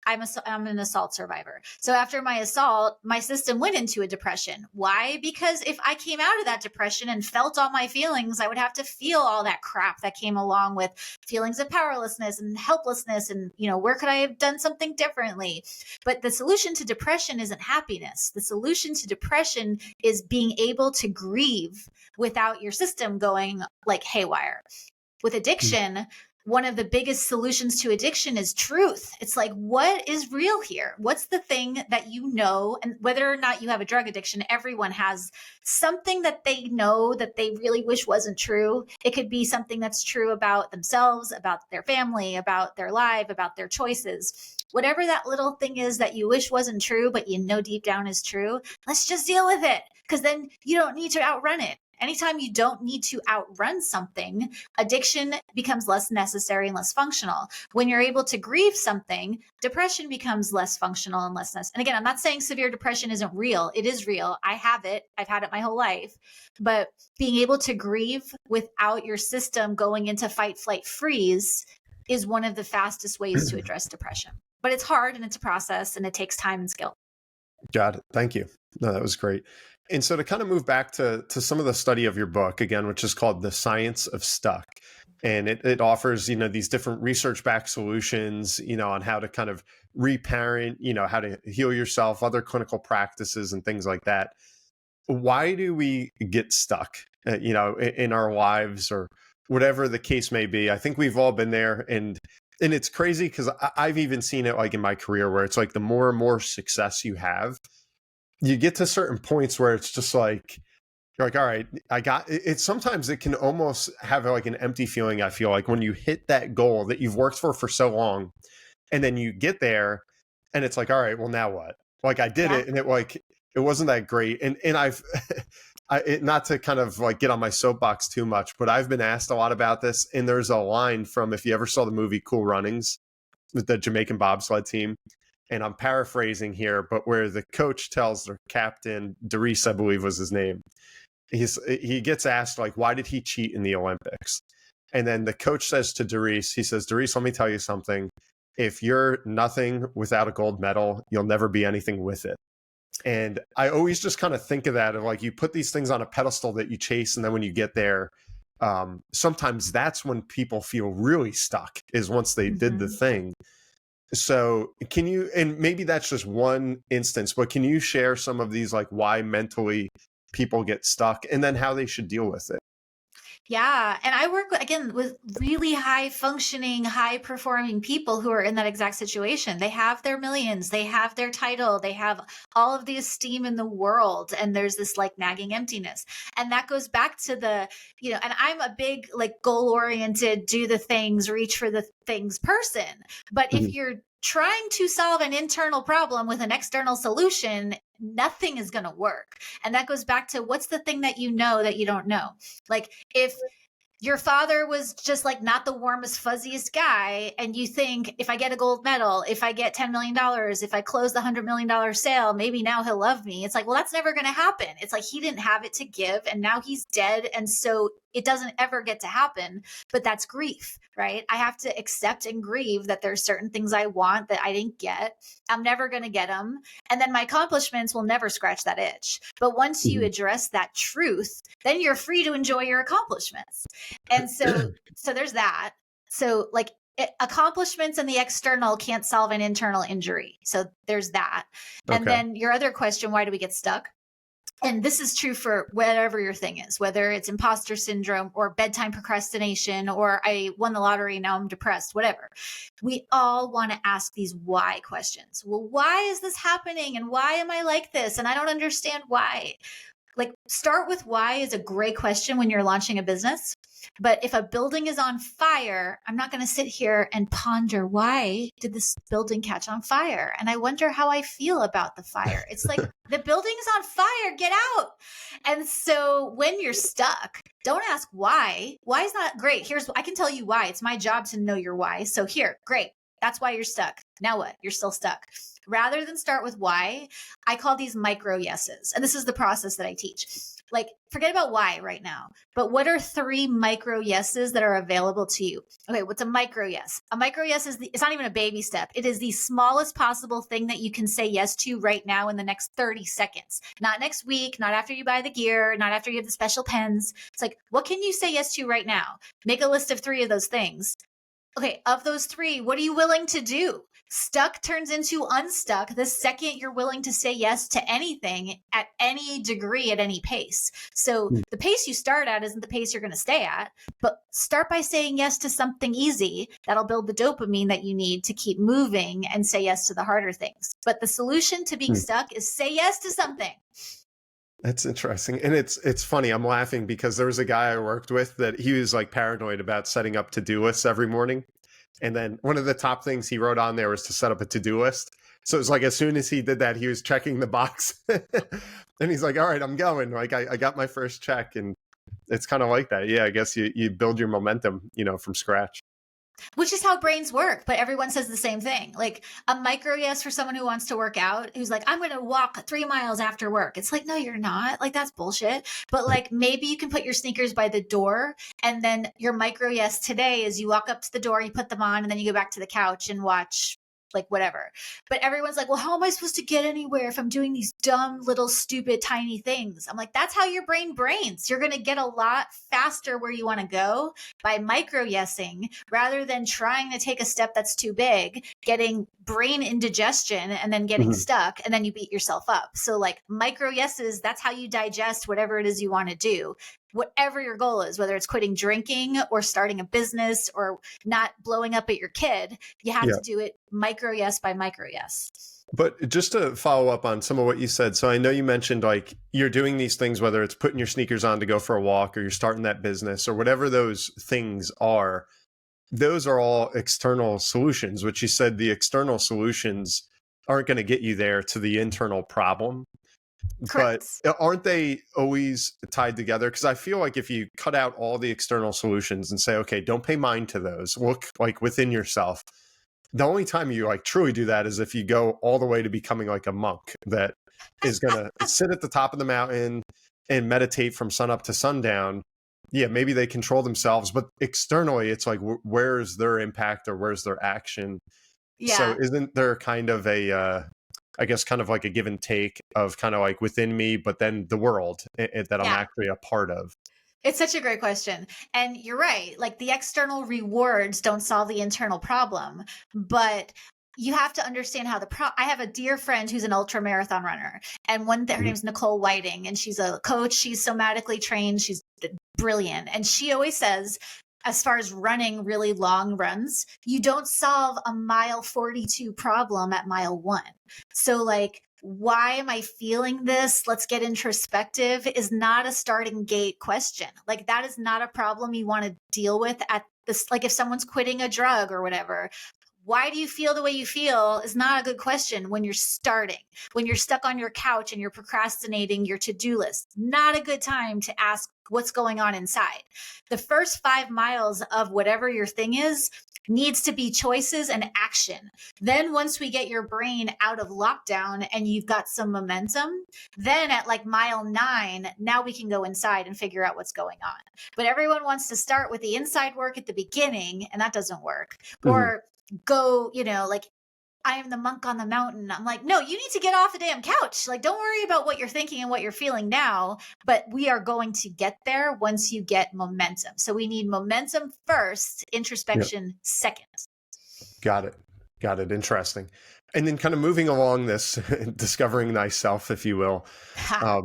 I'm an assault survivor. So after my assault, my system went into a depression. Why? Because if I came out of that depression and felt all my feelings, I would have to feel all that crap that came along with feelings of powerlessness and helplessness. And, where could I have done something differently? But the solution to depression isn't happiness. The solution to depression is being able to grieve without your system going like haywire. With addiction, one of the biggest solutions to addiction is truth. It's like, what is real here? What's the thing that you know? And whether or not you have a drug addiction, everyone has something that they know that they really wish wasn't true. It could be something that's true about themselves, about their family, about their life, about their choices. Whatever that little thing is that you wish wasn't true, but you know deep down is true, let's just deal with it, because then you don't need to outrun it. Anytime you don't need to outrun something, addiction becomes less necessary and less functional. When you're able to grieve something, depression becomes less functional and less necessary. And again, I'm not saying severe depression isn't real. It is real. I have it. I've had it my whole life. But being able to grieve without your system going into fight, flight, freeze is one of the fastest ways to address depression. But it's hard, and it's a process, and it takes time and skill. Got it. Thank you. No, that was great. And so to kind of move back to some of the study of your book, again, which is called The Science of Stuck. And it offers, these different research-backed solutions, on how to kind of reparent, how to heal yourself, other clinical practices and things like that. Why do we get stuck, in our lives, or whatever the case may be? I think we've all been there. And it's crazy, because I've even seen it like in my career, where it's like the more and more success you have, you get to certain points where it's just like, you're like, all right, I got it. Sometimes it can almost have like an empty feeling. I feel like when you hit that goal that you've worked for so long, and then you get there and it's like, all right, well, now what? Like, I did it, and it wasn't that great. And I've, not to kind of like get on my soapbox too much, but I've been asked a lot about this. And there's a line from, if you ever saw the movie Cool Runnings, with the Jamaican bobsled team, and I'm paraphrasing here, but where the coach tells their captain, Darius, I believe was his name, he gets asked, like, why did he cheat in the Olympics? And then the coach says to Darius, he says, Darius, let me tell you something. If you're nothing without a gold medal, you'll never be anything with it. And I always just kind of think of that of like, you put these things on a pedestal that you chase, and then when you get there, sometimes that's when people feel really stuck, is once they did the thing. So can you, and maybe that's just one instance, but can you share some of these, like why mentally people get stuck and then how they should deal with it? Yeah. And I work again with really high functioning, high performing people who are in that exact situation. They have their millions, they have their title, they have all of the esteem in the world. And there's this like nagging emptiness. And that goes back to the, and I'm a big like goal oriented, do the things, reach for the things person. But if you're trying to solve an internal problem with an external solution, nothing is going to work. And that goes back to what's the thing that you know that you don't know? Like if your father was just like not the warmest, fuzziest guy, and you think if I get a gold medal, if I get $10 million, if I close the $100 million sale, maybe now he'll love me. It's like, well, that's never going to happen. It's like he didn't have it to give and now he's dead. And so it doesn't ever get to happen, but that's grief, right? I have to accept and grieve that there's certain things I want that I didn't get. I'm never going to get them. And then my accomplishments will never scratch that itch. But once you address that truth, then you're free to enjoy your accomplishments. And so there's that. So like accomplishments and the external can't solve an internal injury. So there's that. And then your other question, why do we get stuck? And this is true for whatever your thing is, whether it's imposter syndrome or bedtime procrastination, or I won the lottery, now I'm depressed, whatever. We all want to ask these why questions. Well, why is this happening? And why am I like this? And I don't understand why. Like, start with why is a great question when you're launching a business. But if a building is on fire, I'm not going to sit here and ponder, why did this building catch on fire? And I wonder how I feel about the fire. It's like, the building's on fire, get out. And so when you're stuck, don't ask why. Why is not great. I can tell you why. It's my job to know your why. So here, great. That's why you're stuck. Now what? You're still stuck. Rather than start with why, I call these micro yeses. And this is the process that I teach. Like, forget about why right now, but what are 3 micro yeses that are available to you? Okay, what's a micro yes? A micro yes it's not even a baby step. It is the smallest possible thing that you can say yes to right now in the next 30 seconds. Not next week, not after you buy the gear, not after you have the special pens. It's like, what can you say yes to right now? Make a list of 3 of those things. Okay, of those 3, what are you willing to do? Stuck turns into unstuck the second you're willing to say yes to anything at any degree, at any pace. So the pace you start at isn't the pace you're going to stay at, but start by saying yes to something easy that'll build the dopamine that you need to keep moving and say yes to the harder things. But the solution to being stuck is say yes to something. That's interesting. And it's funny. I'm laughing because there was a guy I worked with that he was like paranoid about setting up to-do lists every morning. And then one of the top things he wrote on there was to set up a to-do list. So it's like, as soon as he did that, he was checking the box and he's like, all right, I'm going. Like I got my first check. And it's kind of like that. Yeah, I guess you build your momentum, from scratch. Which is how brains work, but everyone says the same thing. Like a micro yes for someone who wants to work out, who's like, I'm going to walk 3 miles after work. It's like, no, you're not. Like, that's bullshit. But like, maybe you can put your sneakers by the door, and then your micro yes today is you walk up to the door, you put them on, and then you go back to the couch and watch like whatever. But everyone's like, well, how am I supposed to get anywhere if I'm doing these dumb little stupid tiny things? I'm like, that's how your brain brains. You're going to get a lot faster where you want to go by micro yesing rather than trying to take a step that's too big, getting brain indigestion and then getting stuck, and then you beat yourself up. So like micro yeses, that's how you digest whatever it is you want to do. Whatever your goal is, whether it's quitting drinking or starting a business or not blowing up at your kid, you have to do it micro yes by micro yes. But just to follow up on some of what you said. So I know you mentioned like you're doing these things, whether it's putting your sneakers on to go for a walk or you're starting that business or whatever those things are. Those are all external solutions, which you said the external solutions aren't going to get you there to the internal problem. Correct. But aren't they always tied together? Because I feel like if you cut out all the external solutions and say, okay, don't pay mind to those, look like within yourself. The only time you like truly do that is if you go all the way to becoming like a monk that is going to sit at the top of the mountain and meditate from sunup to sundown. Yeah, maybe they control themselves, but externally it's like, where's their impact or where's their action? Yeah. So isn't there kind of a I guess, kind of like a give and take of kind of like within me, but then the world that I'm actually a part of? It's such a great question. And you're right. Like the external rewards don't solve the internal problem, but you have to understand how I have a dear friend who's an ultra marathon runner, and her name's Nicole Whiting, and she's a coach. She's somatically trained. She's brilliant. And she always says, as far as running really long runs, you don't solve a mile 42 problem at mile 1. So like, why am I feeling this? Let's get introspective is not a starting gate question. Like that is not a problem you want to deal with at this. Like if someone's quitting a drug or whatever, why do you feel the way you feel is not a good question when you're starting. When you're stuck on your couch and you're procrastinating your to-do list, not a good time to ask what's going on inside. The first 5 miles of whatever your thing is needs to be choices and action. Then once we get your brain out of lockdown and you've got some momentum, then at like mile 9, now we can go inside and figure out what's going on. But everyone wants to start with the inside work at the beginning, and that doesn't work. Or go, like I am the monk on the mountain. I'm like, no, you need to get off the damn couch. Like, don't worry about what you're thinking and what you're feeling now, but we are going to get there once you get momentum. So we need momentum first, introspection second. Got it. Interesting. And then kind of moving along this, discovering thyself, if you will, I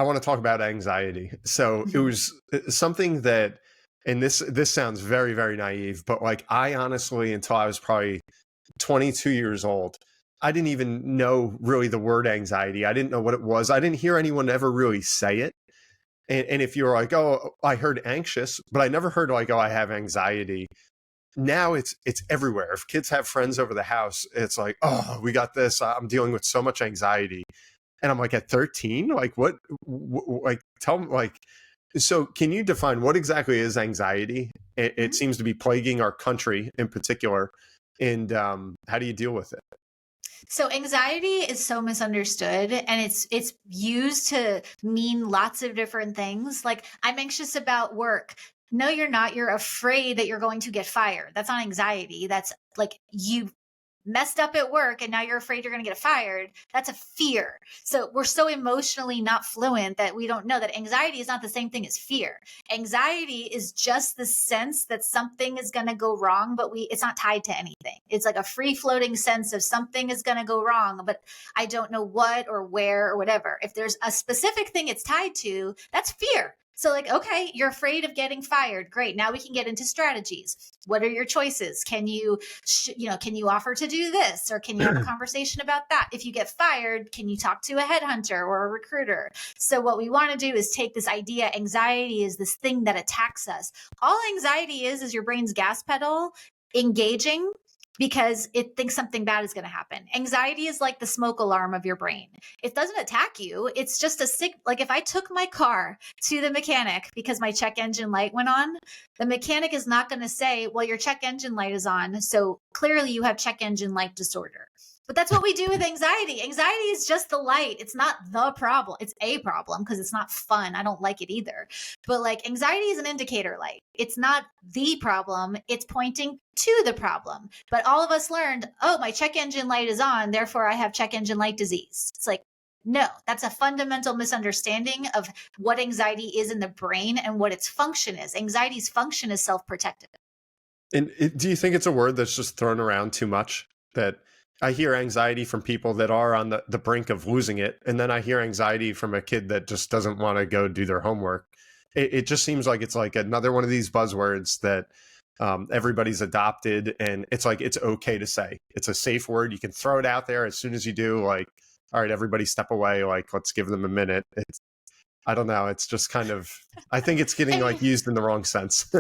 want to talk about anxiety. So it was something that, and this sounds very, very naive, but like I honestly, until I was probably 22 years old, I didn't even know really the word anxiety. I didn't know what it was. I didn't hear anyone ever really say it. And if you're like, oh, I heard anxious, but I never heard like, oh, I have anxiety. Now it's everywhere. If kids have friends over the house, it's like, oh, we got this. I'm dealing with so much anxiety. And I'm like, at 13, like what like tell me, like, so can you define what exactly is anxiety? It seems to be plaguing our country in particular. And how do you deal with it? So anxiety is so misunderstood, and it's used to mean lots of different things. Like, I'm anxious about work. No, you're not. You're afraid that you're going to get fired. That's not anxiety. That's like you messed up at work and now you're afraid you're going to get fired. That's a fear. So we're so emotionally not fluent that we don't know that anxiety is not the same thing as fear. Anxiety is just the sense that something is going to go wrong, but it's not tied to anything. It's like a free floating sense of something is going to go wrong, but I don't know what or where or whatever. If there's a specific thing it's tied to, that's fear. So like, okay, you're afraid of getting fired. Great. Now we can get into strategies. What are your choices? Can you, can you offer to do this? Or can you have a conversation about that? If you get fired, can you talk to a headhunter or a recruiter? So what we want to do is take this idea, anxiety is this thing that attacks us. All anxiety is your brain's gas pedal engaging because it thinks something bad is going to happen. Anxiety is like the smoke alarm of your brain. It doesn't attack you. It's just like if I took my car to the mechanic because my check engine light went on, the mechanic is not going to say, well, your check engine light is on, so clearly you have check engine light disorder. But that's what we do with anxiety. Anxiety is just the light. It's not the problem. It's a problem because it's not fun. I don't like it either. But like anxiety is an indicator light. It's not the problem. It's pointing to the problem. But all of us learned, oh, my check engine light is on, therefore I have check engine light disease. It's like, no, that's a fundamental misunderstanding of what anxiety is in the brain and what its function is. Anxiety's function is self-protective. And do you think it's a word that's just thrown around too much? That I hear anxiety from people that are on the brink of losing it. And then I hear anxiety from a kid that just doesn't want to go do their homework. It just seems like it's like another one of these buzzwords that everybody's adopted. And it's like, it's okay to say. It's a safe word. You can throw it out there as soon as you do. Like, all right, everybody step away. Like, let's give them a minute. I don't know. It's just kind of, I think it's getting like used in the wrong sense.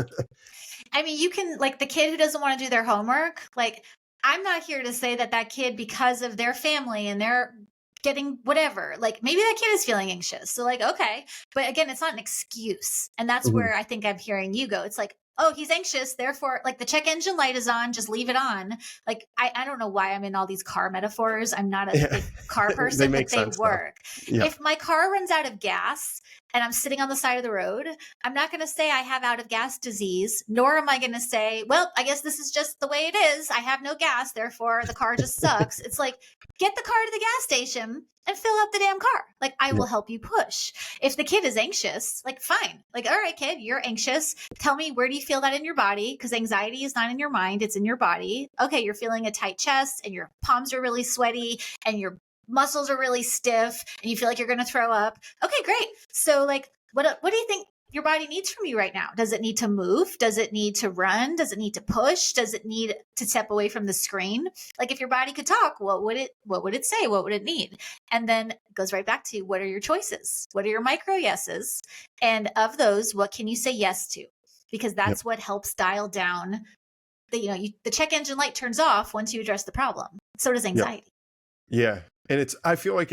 I mean, you can, like the kid who doesn't want to do their homework, like, I'm not here to say that kid, because of their family and they're getting whatever, like maybe that kid is feeling anxious. So like, okay. But again, it's not an excuse. And that's where I think I'm hearing you go. It's like, oh, he's anxious. Therefore, like the check engine light is on, just leave it on. Like, I don't know why I'm in all these car metaphors. I'm not a big car person, but they work. Yeah. If my car runs out of gas, and I'm sitting on the side of the road, I'm not going to say I have out of gas disease, nor am I going to say, well, I guess this is just the way it is. I have no gas, therefore the car just sucks. It's like, get the car to the gas station and fill up the damn car. Like, I will help you push. If the kid is anxious, like, fine. Like, all right, kid, you're anxious. Tell me, where do you feel that in your body? Because anxiety is not in your mind, it's in your body. Okay, you're feeling a tight chest and your palms are really sweaty and your muscles are really stiff and you feel like you're going to throw up. Okay, great. So like, what do you think your body needs from you right now? Does it need to move? Does it need to run? Does it need to push? Does it need to step away from the screen? Like, if your body could talk, what would it say? What would it need? And then it goes right back to, what are your choices? What are your micro yeses? And of those, what can you say yes to? Because that's what helps dial down the check engine light turns off once you address the problem. So does anxiety. Yeah. And I feel like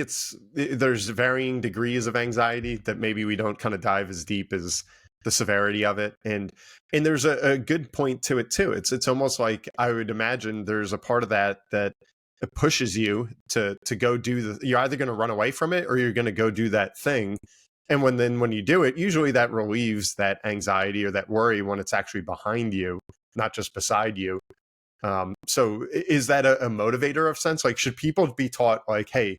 there's varying degrees of anxiety that maybe we don't kind of dive as deep as the severity of it. And there's a good point to it too. It's almost like, I would imagine there's a part of that it pushes you to go do you're either going to run away from it or you're going to go do that thing. And when you do it, usually that relieves that anxiety or that worry when it's actually behind you, not just beside you. So is that a motivator of sense? Like, should people be taught like, hey,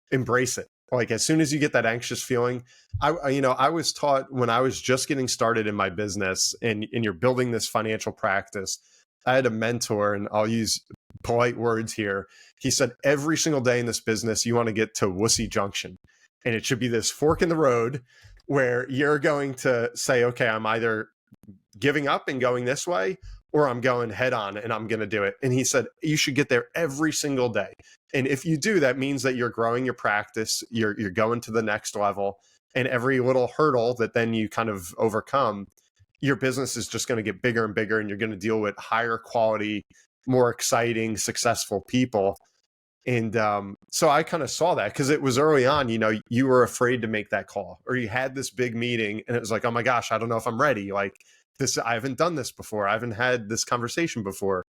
embrace it? Like, as soon as you get that anxious feeling, I was taught when I was just getting started in my business and you're building this financial practice. I had a mentor, and I'll use polite words here. He said, every single day in this business, you want to get to Wussy Junction. And it should be this fork in the road where you're going to say, okay, I'm either giving up and going this way, or I'm going head on and I'm going to do it. And he said, you should get there every single day. And if you do, that means that you're growing your practice, you're going to the next level, and every little hurdle that then you kind of overcome, your business is just going to get bigger and bigger, and you're going to deal with higher quality, more exciting, successful people. And so I kind of saw that because it was early on, you were afraid to make that call, or you had this big meeting and it was like, oh my gosh, I don't know if I'm ready. Like, I haven't done this before. I haven't had this conversation before.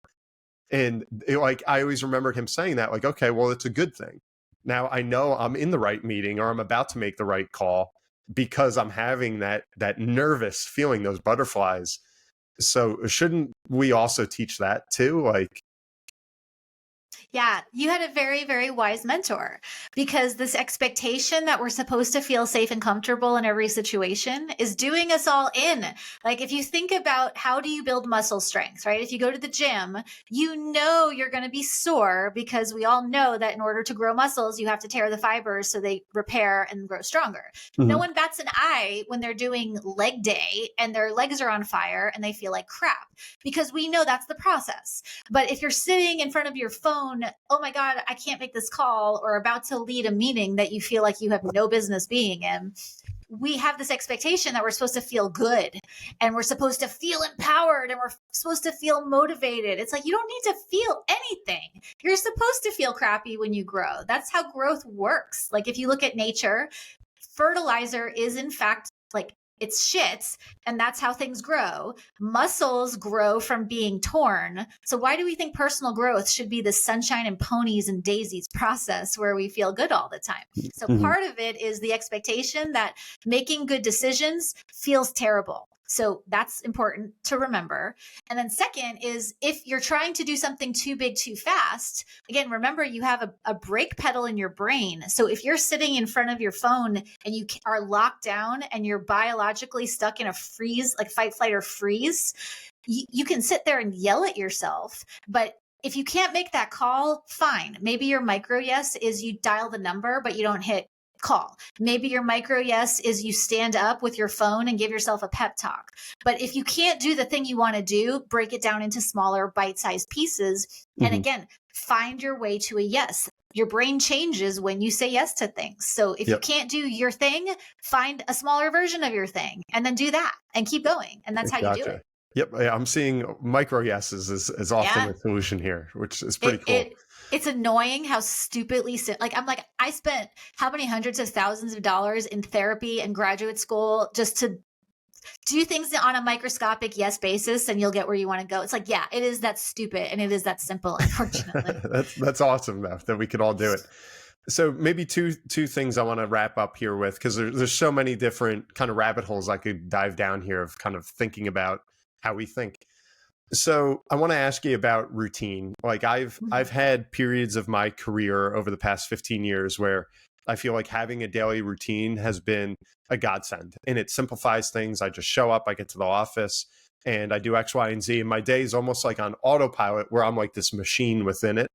And I always remembered him saying that, like, okay, well, it's a good thing. Now I know I'm in the right meeting, or I'm about to make the right call, because I'm having that nervous feeling, those butterflies. So shouldn't we also teach that too? Like, yeah, you had a very, very wise mentor, because this expectation that we're supposed to feel safe and comfortable in every situation is doing us all in. Like, if you think about, how do you build muscle strength, right? If you go to the gym, you're going to be sore, because we all know that in order to grow muscles, you have to tear the fibers so they repair and grow stronger. Mm-hmm. No one bats an eye when they're doing leg day and their legs are on fire and they feel like crap, because we know that's the process. But if you're sitting in front of your phone, oh my God, I can't make this call, or about to lead a meeting that you feel like you have no business being in, we have this expectation that we're supposed to feel good, and we're supposed to feel empowered, and we're supposed to feel motivated. It's like, you don't need to feel anything. You're supposed to feel crappy when you grow. That's how growth works. Like, if you look at nature, fertilizer is in fact like, it's shit, and that's how things grow. Muscles grow from being torn. So why do we think personal growth should be the sunshine and ponies and daisies process where we feel good all the time? So part of it is the expectation that making good decisions feels terrible. So that's important to remember. And then second is, if you're trying to do something too big, too fast, again, remember you have a brake pedal in your brain. So if you're sitting in front of your phone and you are locked down and you're biologically stuck in a freeze, like fight, flight, or freeze, you can sit there and yell at yourself. But if you can't make that call, fine. Maybe your micro yes is you dial the number, but you don't hit call. Maybe your micro yes is you stand up with your phone and give yourself a pep talk. But if you can't do the thing you want to do, break it down into smaller bite-sized pieces. And again, find your way to a yes. Your brain changes when you say yes to things. So if you can't do your thing, find a smaller version of your thing and then do that and keep going. And that's how you do it. Yep. I'm seeing micro yeses is often the solution here, which is pretty cool. It's annoying how stupidly, I spent how many hundreds of thousands of dollars in therapy and graduate school just to do things on a microscopic yes basis, and you'll get where you want to go. It's like, yeah, it is that stupid and it is that simple, unfortunately. That's awesome though, that we could all do it. So maybe two things I want to wrap up here with, because there's so many different kind of rabbit holes I could dive down here of kind of thinking about how we think. So I want to ask you about routine. Like I've had periods of my career over the past 15 years where I feel like having a daily routine has been a godsend, and it simplifies things. I just show up, I get to the office, and I do X, Y, and Z. And my day is almost like on autopilot where I'm like this machine within it.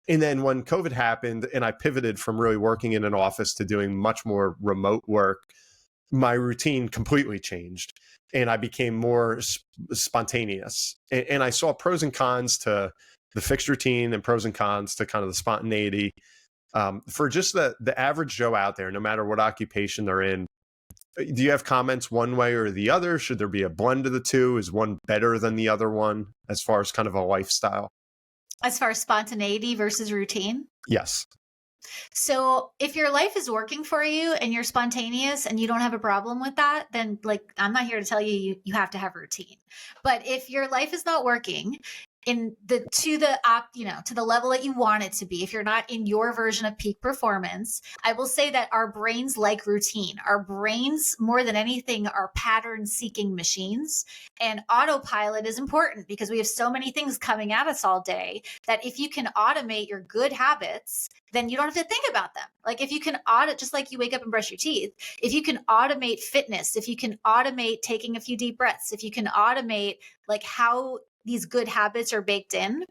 And then when COVID happened and I pivoted from really working in an office to doing much more remote work, my routine completely changed and I became more spontaneous. And I saw pros and cons to the fixed routine and pros and cons to kind of the spontaneity. For just the average Joe out there, no matter what occupation they're in, do you have comments one way or the other? Should there be a blend of the two? Is one better than the other one as far as kind of a lifestyle? As far as spontaneity versus routine? Yes. So if your life is working for you and you're spontaneous and you don't have a problem with that, then like, I'm not here to tell you have to have routine. But if your life is not working to the level that you want it to be, if you're not in your version of peak performance, I will say that our brains like routine. Our brains, more than anything, are pattern seeking machines, and autopilot is important because we have so many things coming at us all day that if you can automate your good habits, then you don't have to think about them. Like if you can just like you wake up and brush your teeth, if you can automate fitness, if you can automate taking a few deep breaths, if you can automate like how these good habits are baked in.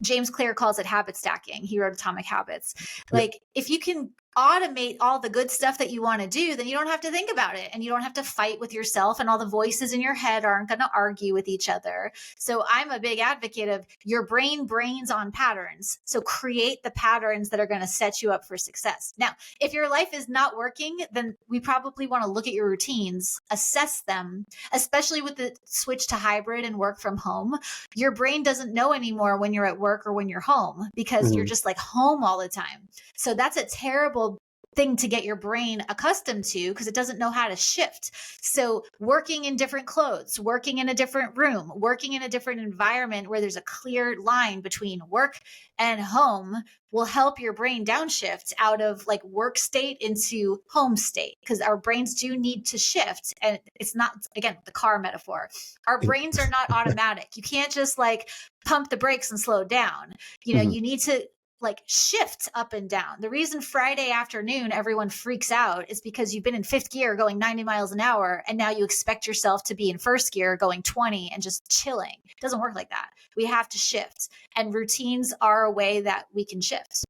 James Clear calls it habit stacking. He wrote Atomic Habits. Like if you can automate all the good stuff that you want to do, then you don't have to think about it and you don't have to fight with yourself, and all the voices in your head aren't going to argue with each other. So I'm a big advocate of your brains on patterns. So create the patterns that are going to set you up for success. Now, if your life is not working, then we probably want to look at your routines, assess them, especially with the switch to hybrid and work from home. Your brain doesn't know anymore when you're at work or when you're home because you're just like home all the time. So that's a terrible thing to get your brain accustomed to because it doesn't know how to shift. So working in different clothes, working in a different room, working in a different environment where there's a clear line between work and home will help your brain downshift out of like work state into home state, because our brains do need to shift. And it's not, again, the car metaphor. Our brains are not automatic. You can't just like pump the brakes and slow down. You need to like shift up and down. The reason Friday afternoon everyone freaks out is because you've been in fifth gear going 90 miles an hour and now you expect yourself to be in first gear going 20 and just chilling. It doesn't work like that. We have to shift, and routines are a way that we can shift.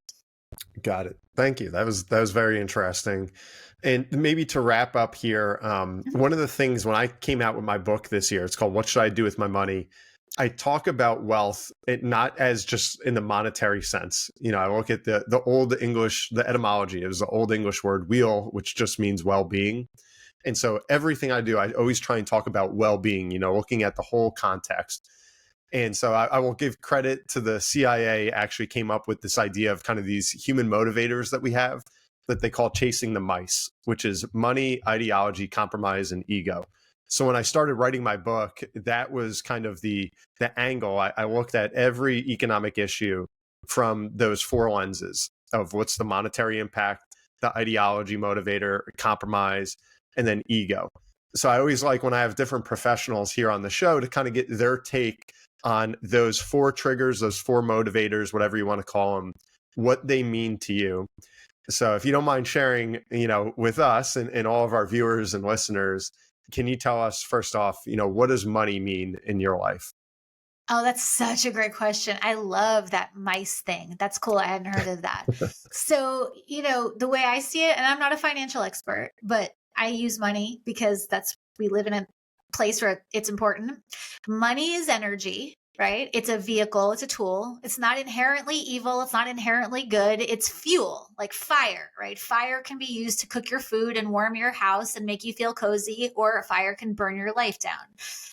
Got it. Thank you. That was very interesting. And maybe to wrap up here, one of the things when I came out with my book this year, it's called What Should I Do with My Money? I talk about wealth, not as just in the monetary sense. I look at the old English, the etymology. It was the old English word weal, which just means well-being. And so everything I do, I always try and talk about well-being, looking at the whole context. And so I will give credit to the CIA actually came up with this idea of kind of these human motivators that we have that they call chasing the mice, which is money, ideology, compromise, and ego. So when I started writing my book, that was kind of the angle. I looked at every economic issue from those four lenses of what's the monetary impact, the ideology motivator, compromise, and then ego. So I always like when I have different professionals here on the show to kind of get their take on those four triggers, those four motivators, whatever you want to call them, what they mean to you. So if you don't mind sharing, with us and all of our viewers and listeners, can you tell us first off, what does money mean in your life? Oh, that's such a great question. I love that mice thing. That's cool. I hadn't heard of that. So, the way I see it, and I'm not a financial expert, but I use money because we live in a place where it's important. Money is energy, right? It's a vehicle. It's a tool. It's not inherently evil. It's not inherently good. It's fuel, like fire, right? Fire can be used to cook your food and warm your house and make you feel cozy, or a fire can burn your life down.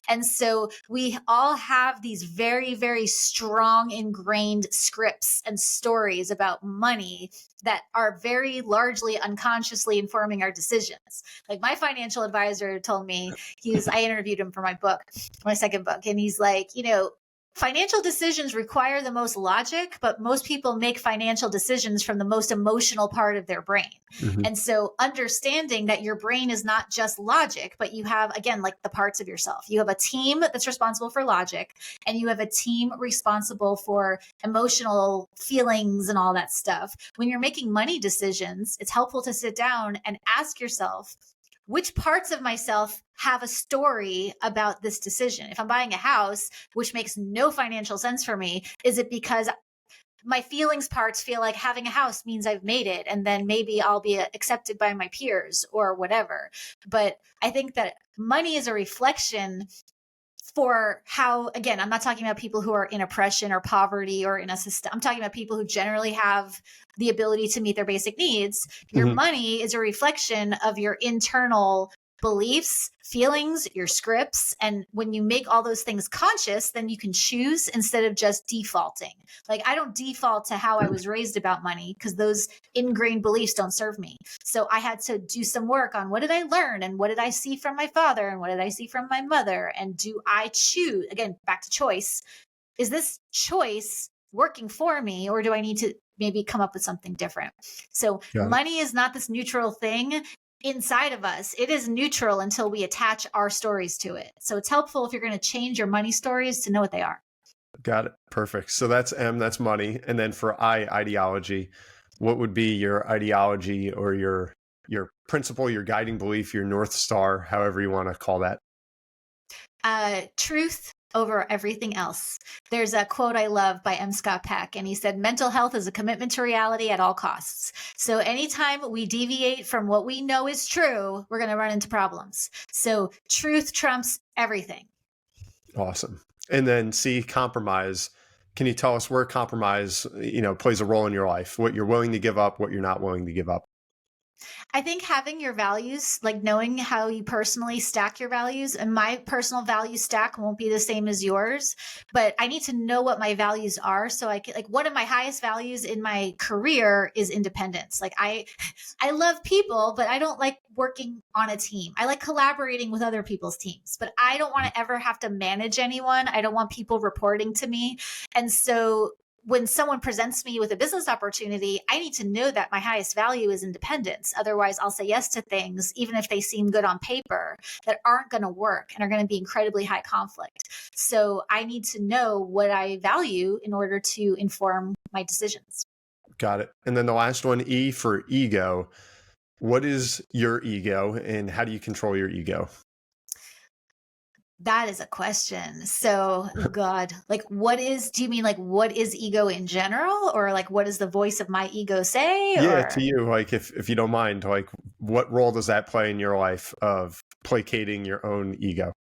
And so we all have these very, very strong ingrained scripts and stories about money that are very largely unconsciously informing our decisions. Like my financial advisor told me, I interviewed him for my book, my second book. And he's like, financial decisions require the most logic, but most people make financial decisions from the most emotional part of their brain. Mhm. And so understanding that your brain is not just logic, but you have, again, like the parts of yourself. You have a team that's responsible for logic, and you have a team responsible for emotional feelings and all that stuff. When you're making money decisions, it's helpful to sit down and ask yourself, which parts of myself have a story about this decision? If I'm buying a house, which makes no financial sense for me, is it because my feelings parts feel like having a house means I've made it, and then maybe I'll be accepted by my peers or whatever? But I think that money is a reflection for how, again, I'm not talking about people who are in oppression or poverty or in a system. I'm talking about people who generally have the ability to meet their basic needs. Your Mhm. money is a reflection of your internal beliefs, feelings, your scripts. And when you make all those things conscious, then you can choose instead of just defaulting. Like, I don't default to how I was raised about money because those ingrained beliefs don't serve me. So I had to do some work on what did I learn and what did I see from my father and what did I see from my mother? And do I choose, again, back to choice, is this choice working for me, or do I need to maybe come up with something different? So Got it. money is not this neutral thing inside of us. It is neutral until we attach our stories to it. So it's helpful if you're going to change your money stories to know what they are. Got it. Perfect. So that's M, that's money. And then for I, ideology, what would be your ideology or your principle, your guiding belief, your North Star, however you want to call that? Truth over everything else. There's a quote I love by M. Scott Peck, and he said, mental health is a commitment to reality at all costs. So anytime we deviate from what we know is true, we're going to run into problems. So truth trumps everything. Awesome. And then C, compromise. Can you tell us where compromise, plays a role in your life, what you're willing to give up, what you're not willing to give up? I think having your values, like knowing how you personally stack your values, and my personal value stack won't be the same as yours, but I need to know what my values are. So I can, like, one of my highest values in my career is independence. Like I love people, but I don't like working on a team. I like collaborating with other people's teams, but I don't want to ever have to manage anyone. I don't want people reporting to me. And so when someone presents me with a business opportunity, I need to know that my highest value is independence. Otherwise, I'll say yes to things, even if they seem good on paper, that aren't going to work and are going to be incredibly high conflict. So I need to know what I value in order to inform my decisions. Got it. And then the last one, E, for ego. What is your ego and how do you control your ego? That is a question. So, God, like, do you mean like what is ego in general, or like what does the voice of my ego say? Yeah, Or to you, like if you don't mind, like what role does that play in your life of placating your own ego?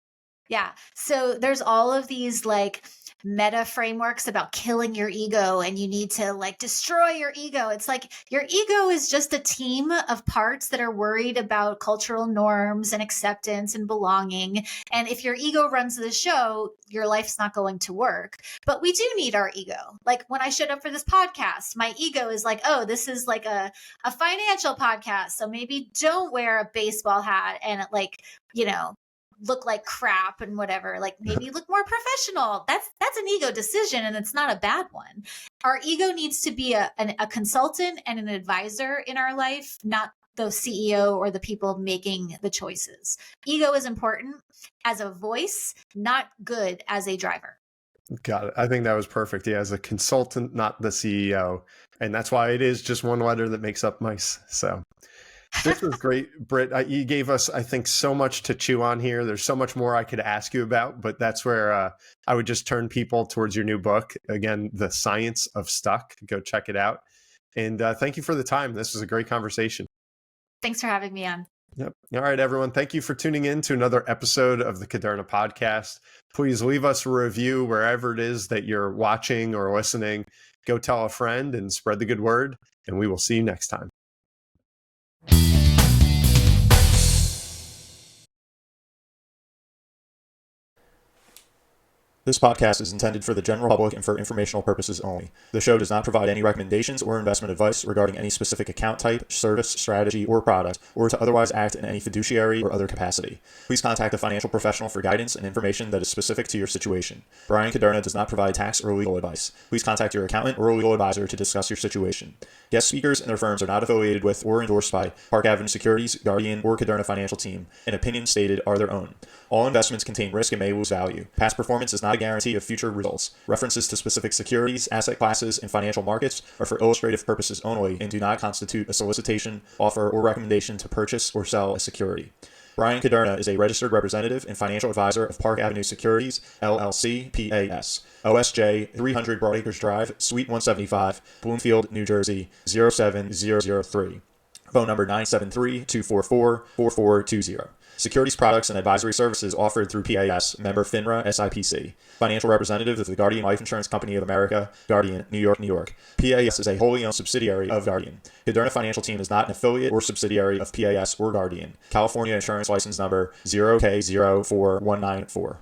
yeah. So there's all of these like meta frameworks about killing your ego, and you need to like destroy your ego. It's like your ego is just a team of parts that are worried about cultural norms and acceptance and belonging. And if your ego runs the show, your life's not going to work. But we do need our ego. Like when I showed up for this podcast, my ego is like, oh, this is like a financial podcast. So maybe don't wear a baseball hat and like, look like crap and whatever. Like maybe look more professional. That's an ego decision, and it's not a bad one. Our ego needs to be a consultant and an advisor in our life, not the CEO or the people making the choices. Ego is important as a voice, not good as a driver. Got it. I think that was perfect. Yeah, as a consultant, not the CEO. And that's why it is just one letter that makes up mice. So this was great, Britt. You gave us, I think, so much to chew on here. There's so much more I could ask you about, but that's where I would just turn people towards your new book. Again, The Science of Stuck. Go check it out. And thank you for the time. This was a great conversation. Thanks for having me on. Yep. All right, everyone. Thank you for tuning in to another episode of the Caderna podcast. Please leave us a review wherever it is that you're watching or listening. Go tell a friend and spread the good word, and we will see you next time. This podcast is intended for the general public and for informational purposes only. The show does not provide any recommendations or investment advice regarding any specific account type, service, strategy, or product, or to otherwise act in any fiduciary or other capacity. Please contact a financial professional for guidance and information that is specific to your situation. Brian Caderna does not provide tax or legal advice. Please contact your accountant or legal advisor to discuss your situation. Guest speakers and their firms are not affiliated with or endorsed by Park Avenue Securities, Guardian, or Caderna Financial Team, and opinions stated are their own. All investments contain risk and may lose value. Past performance is not a guarantee of future results. References to specific securities, asset classes, and financial markets are for illustrative purposes only and do not constitute a solicitation, offer, or recommendation to purchase or sell a security. Brian Caderna is a registered representative and financial advisor of Park Avenue Securities, LLC, PAS. OSJ 300 Broadacres Drive, Suite 175, Bloomfield, New Jersey, 07003. Phone number 973-244-4420. Securities products and advisory services offered through PAS, member FINRA, SIPC. Financial representative of the Guardian Life Insurance Company of America, Guardian, New York, New York. PAS is a wholly owned subsidiary of Guardian. Caderna Financial Team is not an affiliate or subsidiary of PAS or Guardian. California Insurance License Number 0K04194.